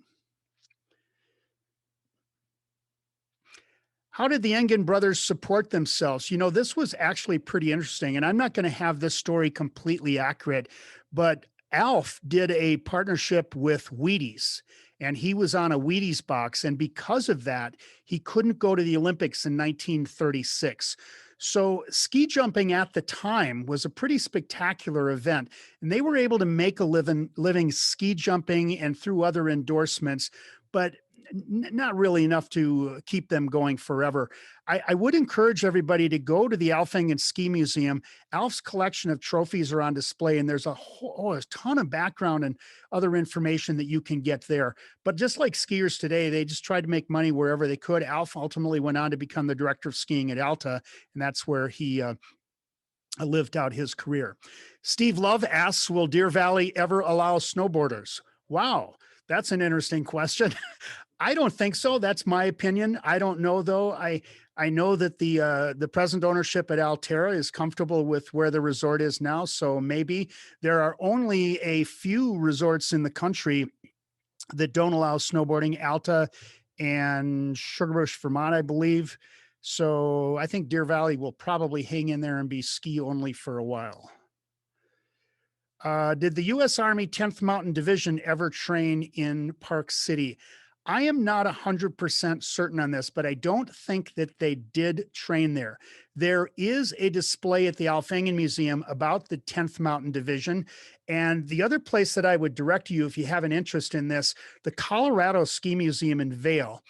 How did the Engen brothers support themselves? You know, this was actually pretty interesting, and I'm not going to have this story completely accurate, but Alf did a partnership with Wheaties, and he was on a Wheaties box. And because of that, he couldn't go to the Olympics in 1936. So ski jumping at the time was a pretty spectacular event, and they were able to make a living ski jumping and through other endorsements, but not really enough to keep them going forever. I would encourage everybody to go to the Alf Engen Ski Museum. Alf's collection of trophies are on display, and there's a ton of background and other information that you can get there. But just like skiers today, they just tried to make money wherever they could. Alf ultimately went on to become the director of skiing at Alta, and that's where he lived out his career. Steve Love asks, will Deer Valley ever allow snowboarders? Wow, that's an interesting question. I don't think so. That's my opinion. I don't know, though. I know that the present ownership at Alterra is comfortable with where the resort is now. So maybe there are only a few resorts in the country that don't allow snowboarding, Alta and Sugarbush, Vermont, I believe. So I think Deer Valley will probably hang in there and be ski only for a while. Did the U.S. Army 10th Mountain Division ever train in Park City? I am not 100% certain on this, but I don't think that they did train there. There is a display at the Alf Engen Museum about the 10th Mountain Division. And the other place that I would direct you, if you have an interest in this, the Colorado Ski Museum in Vail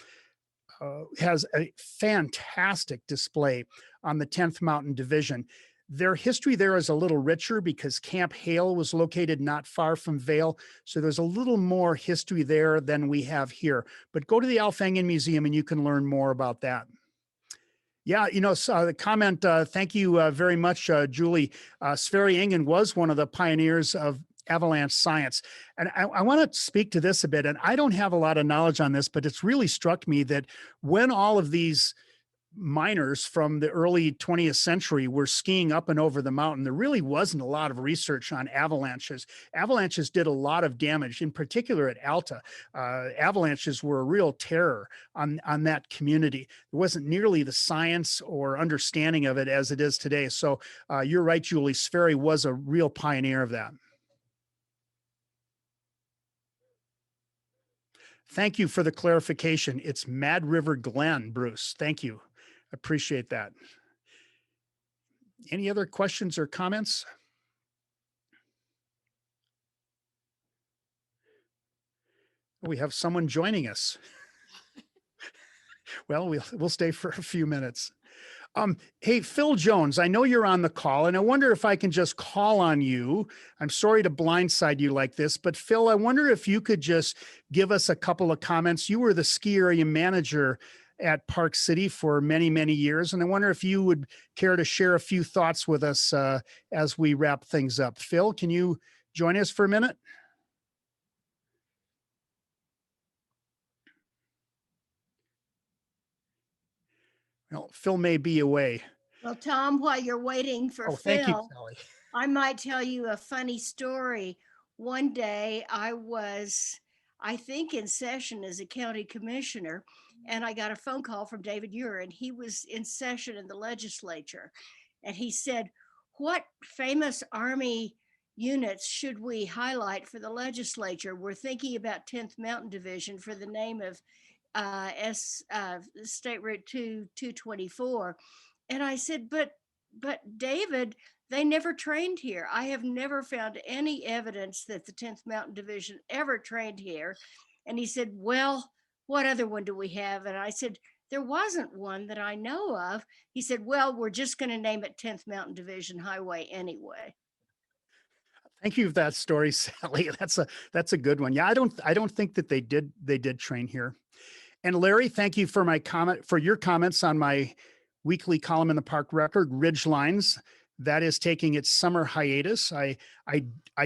has a fantastic display on the 10th Mountain Division. Their history there is a little richer because Camp Hale was located not far from Vail. So there's a little more history there than we have here. But go to the Alf Engen Museum and you can learn more about that. Yeah, you know, so the comment, thank you very much, Julie. Sverre Engen was one of the pioneers of avalanche science. And I want to speak to this a bit. And I don't have a lot of knowledge on this, but it's really struck me that when all of these miners from the early 20th century were skiing up and over the mountain, there really wasn't a lot of research on avalanches. Avalanches did a lot of damage, in particular at Alta. Avalanches were a real terror on that community. There wasn't nearly the science or understanding of it as it is today. So you're right, Julie. Sverre was a real pioneer of that. Thank you for the clarification. It's Mad River Glen, Bruce. Thank you. Appreciate that. Any other questions or comments? We have someone joining us. Well, we'll stay for a few minutes. Hey, Phil Jones, I know you're on the call, and I wonder if I can just call on you. I'm sorry to blindside you like this, but Phil, I wonder if you could just give us a couple of comments. You were the ski area manager at Park City for many, many years, and I wonder if you would care to share a few thoughts with us as we wrap things up. Phil, can you join us for a minute? Well, Phil may be away. Well, Tom, while you're waiting for Phil, thank you, Sally. I might tell you a funny story. One day I was, I think, in session as a county commissioner, and I got a phone call from David Ure, and he was in session in the legislature. And he said, what famous Army units should we highlight for the legislature? We're thinking about 10th Mountain Division for the name of State Route 224. And I said, but David, they never trained here. I have never found any evidence that the 10th Mountain Division ever trained here. And he said, well, what other one do we have? And I said, there wasn't one that I know of. He said, well, we're just going to name it 10th Mountain Division Highway anyway. Thank you for that story, Sally. That's a good one. Yeah, I don't think that they did train here. And Larry, thank you for your comments on my weekly column in the Park Record, Ridgelines. That is taking its summer hiatus. I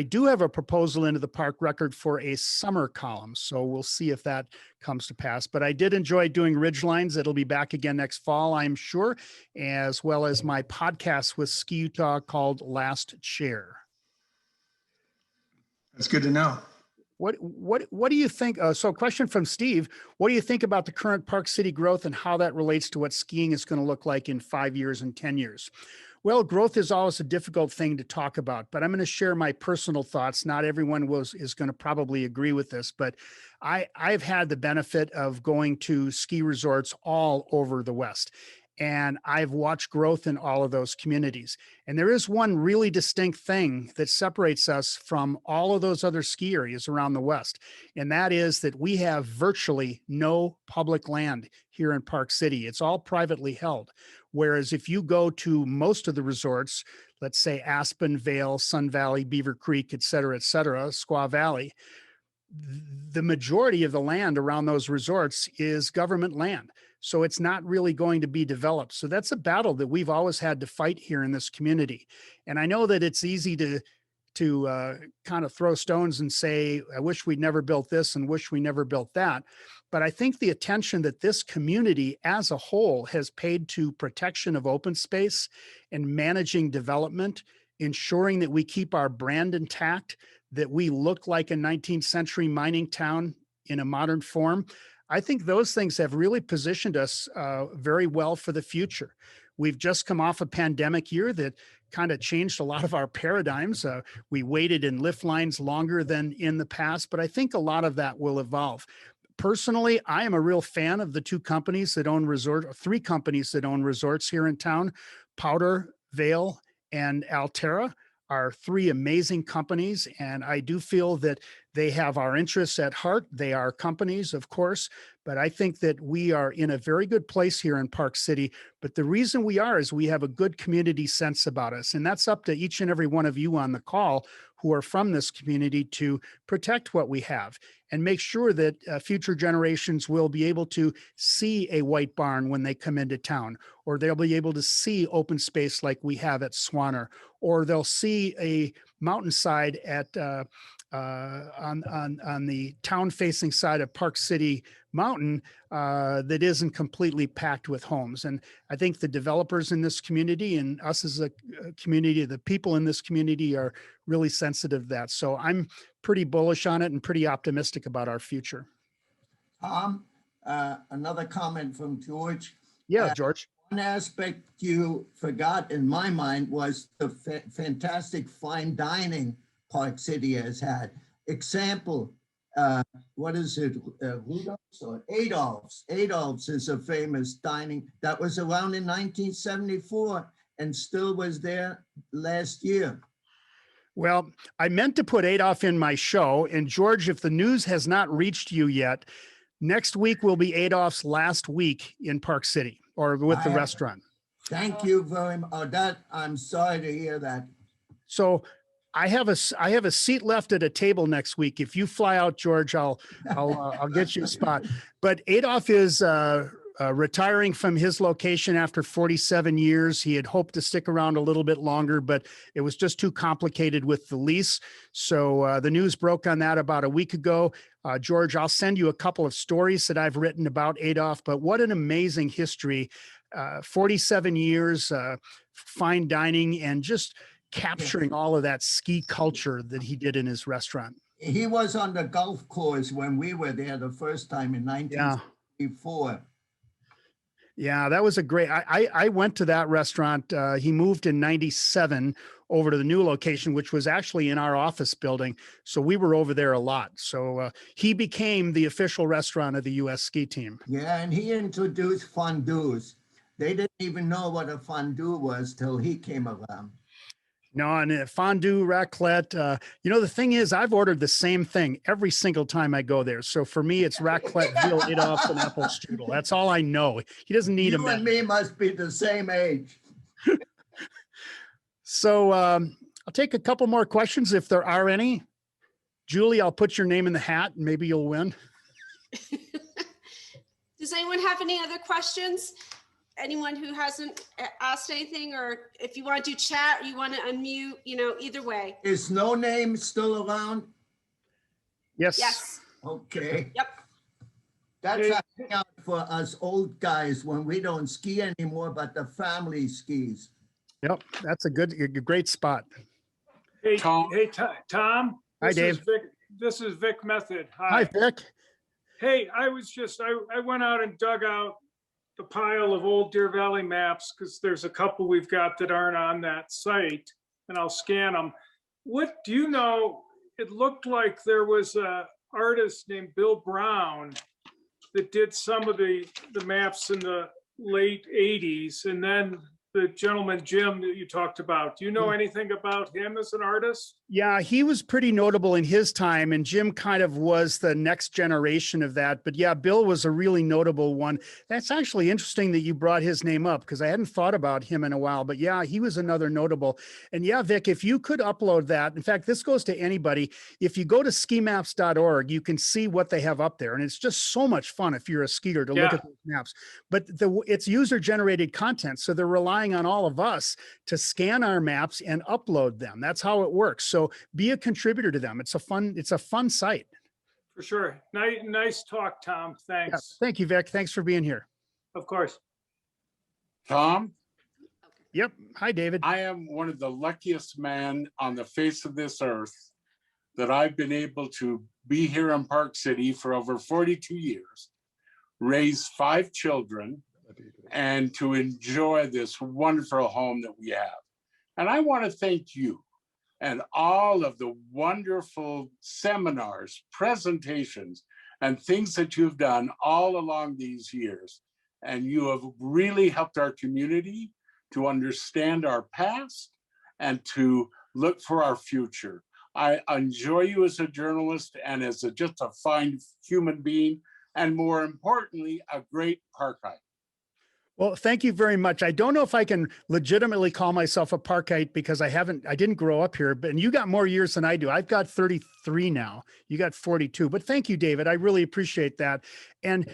do have a proposal into the Park Record for a summer column, so we'll see if that comes to pass. But I did enjoy doing Ridgelines. It'll be back again next fall, I'm sure, as well as my podcast with Ski Utah called Last Chair. That's good to know. What do you think? So, question from Steve: what do you think about the current Park City growth and how that relates to what skiing is going to look like in 5 years and 10 years? Well, growth is always a difficult thing to talk about, but I'm going to share my personal thoughts. Not everyone is going to probably agree with this, but I've had the benefit of going to ski resorts all over the West. And I've watched growth in all of those communities. And there is one really distinct thing that separates us from all of those other ski areas around the West. And that is that we have virtually no public land here in Park City. It's all privately held. Whereas if you go to most of the resorts, let's say Aspen, Vale, Sun Valley, Beaver Creek, et cetera, Squaw Valley, the majority of the land around those resorts is government land. So it's not really going to be developed. So that's a battle that we've always had to fight here in this community. And I know that it's easy to kind of throw stones and say, I wish we'd never built this and wish we never built that. But I think the attention that this community as a whole has paid to protection of open space and managing development, ensuring that we keep our brand intact, that we look like a 19th century mining town in a modern form, I think those things have really positioned us very well for the future. We've just come off a pandemic year that kind of changed a lot of our paradigms. We waited in lift lines longer than in the past, but I think a lot of that will evolve. Personally, I am a real fan of the three companies that own resorts here in town. Powder, Vale, and Alterra are three amazing companies, and I do feel that they have our interests at heart. They are companies, of course, but I think that we are in a very good place here in Park City. But the reason we are is we have a good community sense about us, and that's up to each and every one of you on the call who are from this community to protect what we have and make sure that future generations will be able to see a white barn when they come into town, or they'll be able to see open space like we have at Swanner, or they'll see a mountainside at on the town-facing side of Park City Mountain that isn't completely packed with homes. And I think the developers in this community and us as a community, the people in this community are really sensitive to that. So I'm pretty bullish on it and pretty optimistic about our future. Another comment from George. Yeah, George. One aspect you forgot in my mind was the fantastic fine dining Park City has had. Example, what is it, Rudolph's or Adolph's? Adolph's is a famous dining that was around in 1974 and still was there last year. Well, I meant to put Adolph in my show, and George, if the news has not reached you yet, next week will be Adolph's last week in Park City or with the restaurant. Thank you very much. I'm sorry to hear that. So I have a seat left at a table next week. If you fly out, George, I'll get you a spot. But Adolph is retiring from his location after 47 years. He had hoped to stick around a little bit longer, but it was just too complicated with the lease. So the news broke on that about a week ago. George, I'll send you a couple of stories that I've written about Adolph, but what an amazing history. 47 years, fine dining, and just capturing all of that ski culture that he did in his restaurant. He was on the golf course when we were there the first time in 1964. Yeah, that was a great, I went to that restaurant. He moved in 97 over to the new location, which was actually in our office building. So we were over there a lot. So he became the official restaurant of the U.S. ski team. Yeah, and he introduced fondues. They didn't even know what a fondue was till he came around. No, and fondue, raclette. The thing is, I've ordered the same thing every single time I go there. So for me, it's raclette, veal edoffs, and apple strudel. That's all I know. He doesn't need You and me must be the same age. So I'll take a couple more questions if there are any. Julie, I'll put your name in the hat and maybe you'll win. Does anyone have any other questions? Anyone who hasn't asked anything, or if you want to do chat, or you want to unmute, either way. Is No Name still around? Yes. Yes. Okay. Yep. That's a hangout for us old guys when we don't ski anymore, but the family skis. Yep. That's a great spot. Hey, Tom. hey, Tom. Hi, Dave. This is Vic Method. Hi, Vic. Hey, I went out and dug out the pile of old Deer Valley maps because there's a couple we've got that aren't on that site, and I'll scan them. What do you know? It looked like there was a artist named Bill Brown that did some of the maps in the late 80s, and then the gentleman Jim that you talked about. Do you know anything about him as an artist? Yeah, he was pretty notable in his time, and Jim kind of was the next generation of that. But yeah, Bill was a really notable one. That's actually interesting that you brought his name up because I hadn't thought about him in a while. But yeah, he was another notable. And yeah, Vic, if you could upload that, in fact, this goes to anybody. If you go to skimaps.org, you can see what they have up there. And it's just so much fun if you're a skier to look at those maps. But it's user-generated content, so they're relying on all of us to scan our maps and upload them. That's how it works. So be a contributor to them. It's a fun site. For sure. Nice talk, Tom. Thanks. Yeah, thank you, Vic. Thanks for being here. Of course. Tom, Yep. Hi, David. I am one of the luckiest men on the face of this earth that I've been able to be here in Park City for over 42 years, raise 5 children, and to enjoy this wonderful home that we have. And I want to thank you and all of the wonderful seminars, presentations, and things that you've done all along these years. And you have really helped our community to understand our past and to look for our future. I enjoy you as a journalist and as just a fine human being, and more importantly, a great parkite. Well, thank you very much. I don't know if I can legitimately call myself a parkite because I didn't grow up here, but you got more years than I do. I've got 33 now. You got 42, but thank you, David. I really appreciate that. And,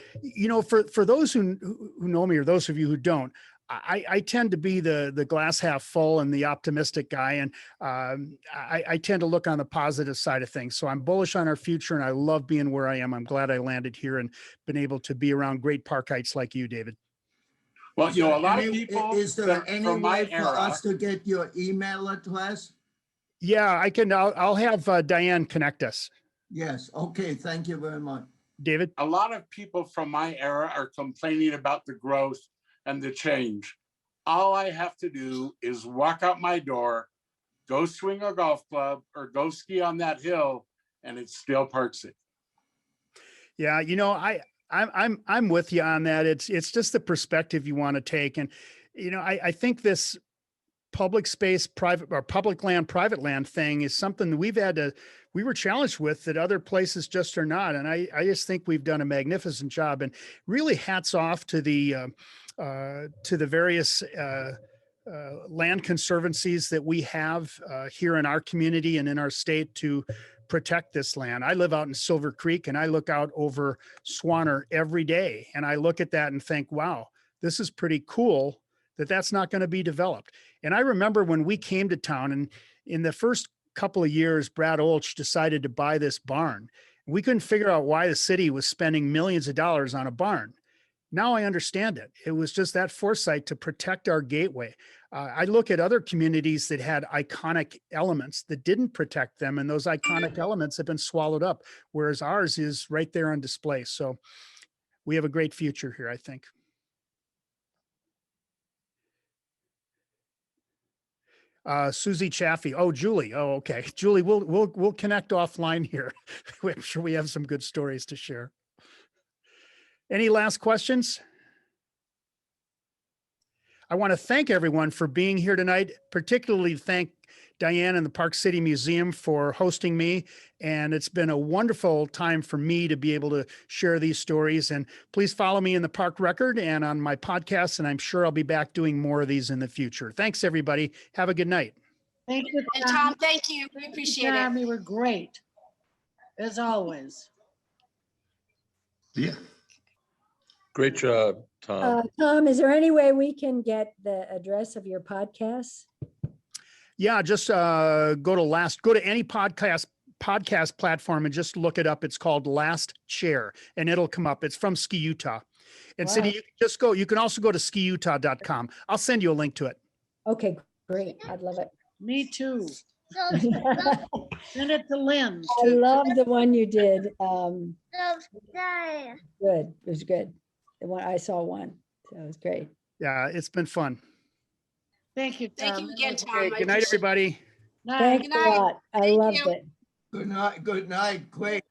for those who know me or those of you who don't, I tend to be the glass half full and the optimistic guy. And I tend to look on the positive side of things. So I'm bullish on our future and I love being where I am. I'm glad I landed here and been able to be around great parkites like you, David. Well, a lot of people. Is there any way for us to get your email address? Yeah, I can. I'll have Diane connect us. Yes. Okay. Thank you very much. David? A lot of people from my era are complaining about the growth and the change. All I have to do is walk out my door, go swing a golf club, or go ski on that hill, and it's still Park City. Yeah, I'm with you on that. It's just the perspective you want to take. And, I think this public space, public land, private land thing is something that we were challenged with that other places just are not. And I just think we've done a magnificent job, and really hats off to the various land conservancies that we have here in our community and in our state to protect this land. I live out in Silver Creek and I look out over Swanner every day and I look at that and think, wow, this is pretty cool that's not going to be developed. And I remember when we came to town, and in the first couple of years, Brad Olch decided to buy this barn. We couldn't figure out why the city was spending millions of dollars on a barn. Now I understand it. It was just that foresight to protect our gateway. I look at other communities that had iconic elements that didn't protect them, and those iconic elements have been swallowed up, whereas ours is right there on display. So we have a great future here, I think. Susie Chaffee. Oh, Julie. Oh, okay. Julie, we'll connect offline here. I'm sure we have some good stories to share. Any last questions? I want to thank everyone for being here tonight, particularly thank Diane and the Park City Museum for hosting me. And it's been a wonderful time for me to be able to share these stories. And please follow me in the Park Record and on my podcast. And I'm sure I'll be back doing more of these in the future. Thanks, everybody. Have a good night. Thank you, And Tom, thank you. We appreciate it. You were great, as always. Yeah. Great job, Tom. Tom, is there any way we can get the address of your podcast? Yeah, just go to any podcast platform and just look it up. It's called Last Chair and it'll come up. It's from Ski Utah. And Wow. Cindy, you can also go to skiutah.com. I'll send you a link to it. Okay, great. I'd love it. Me too. I Send it to Lynn. love the one you did. Good. It was good. The one I saw one. So it was great. Yeah, it's been fun. Thank you, Tom. Thank you again, Tom. Okay, I good night, appreciate it. everybody. Night. Thanks Good a night. lot. I Thank loved you. it. Good night, great.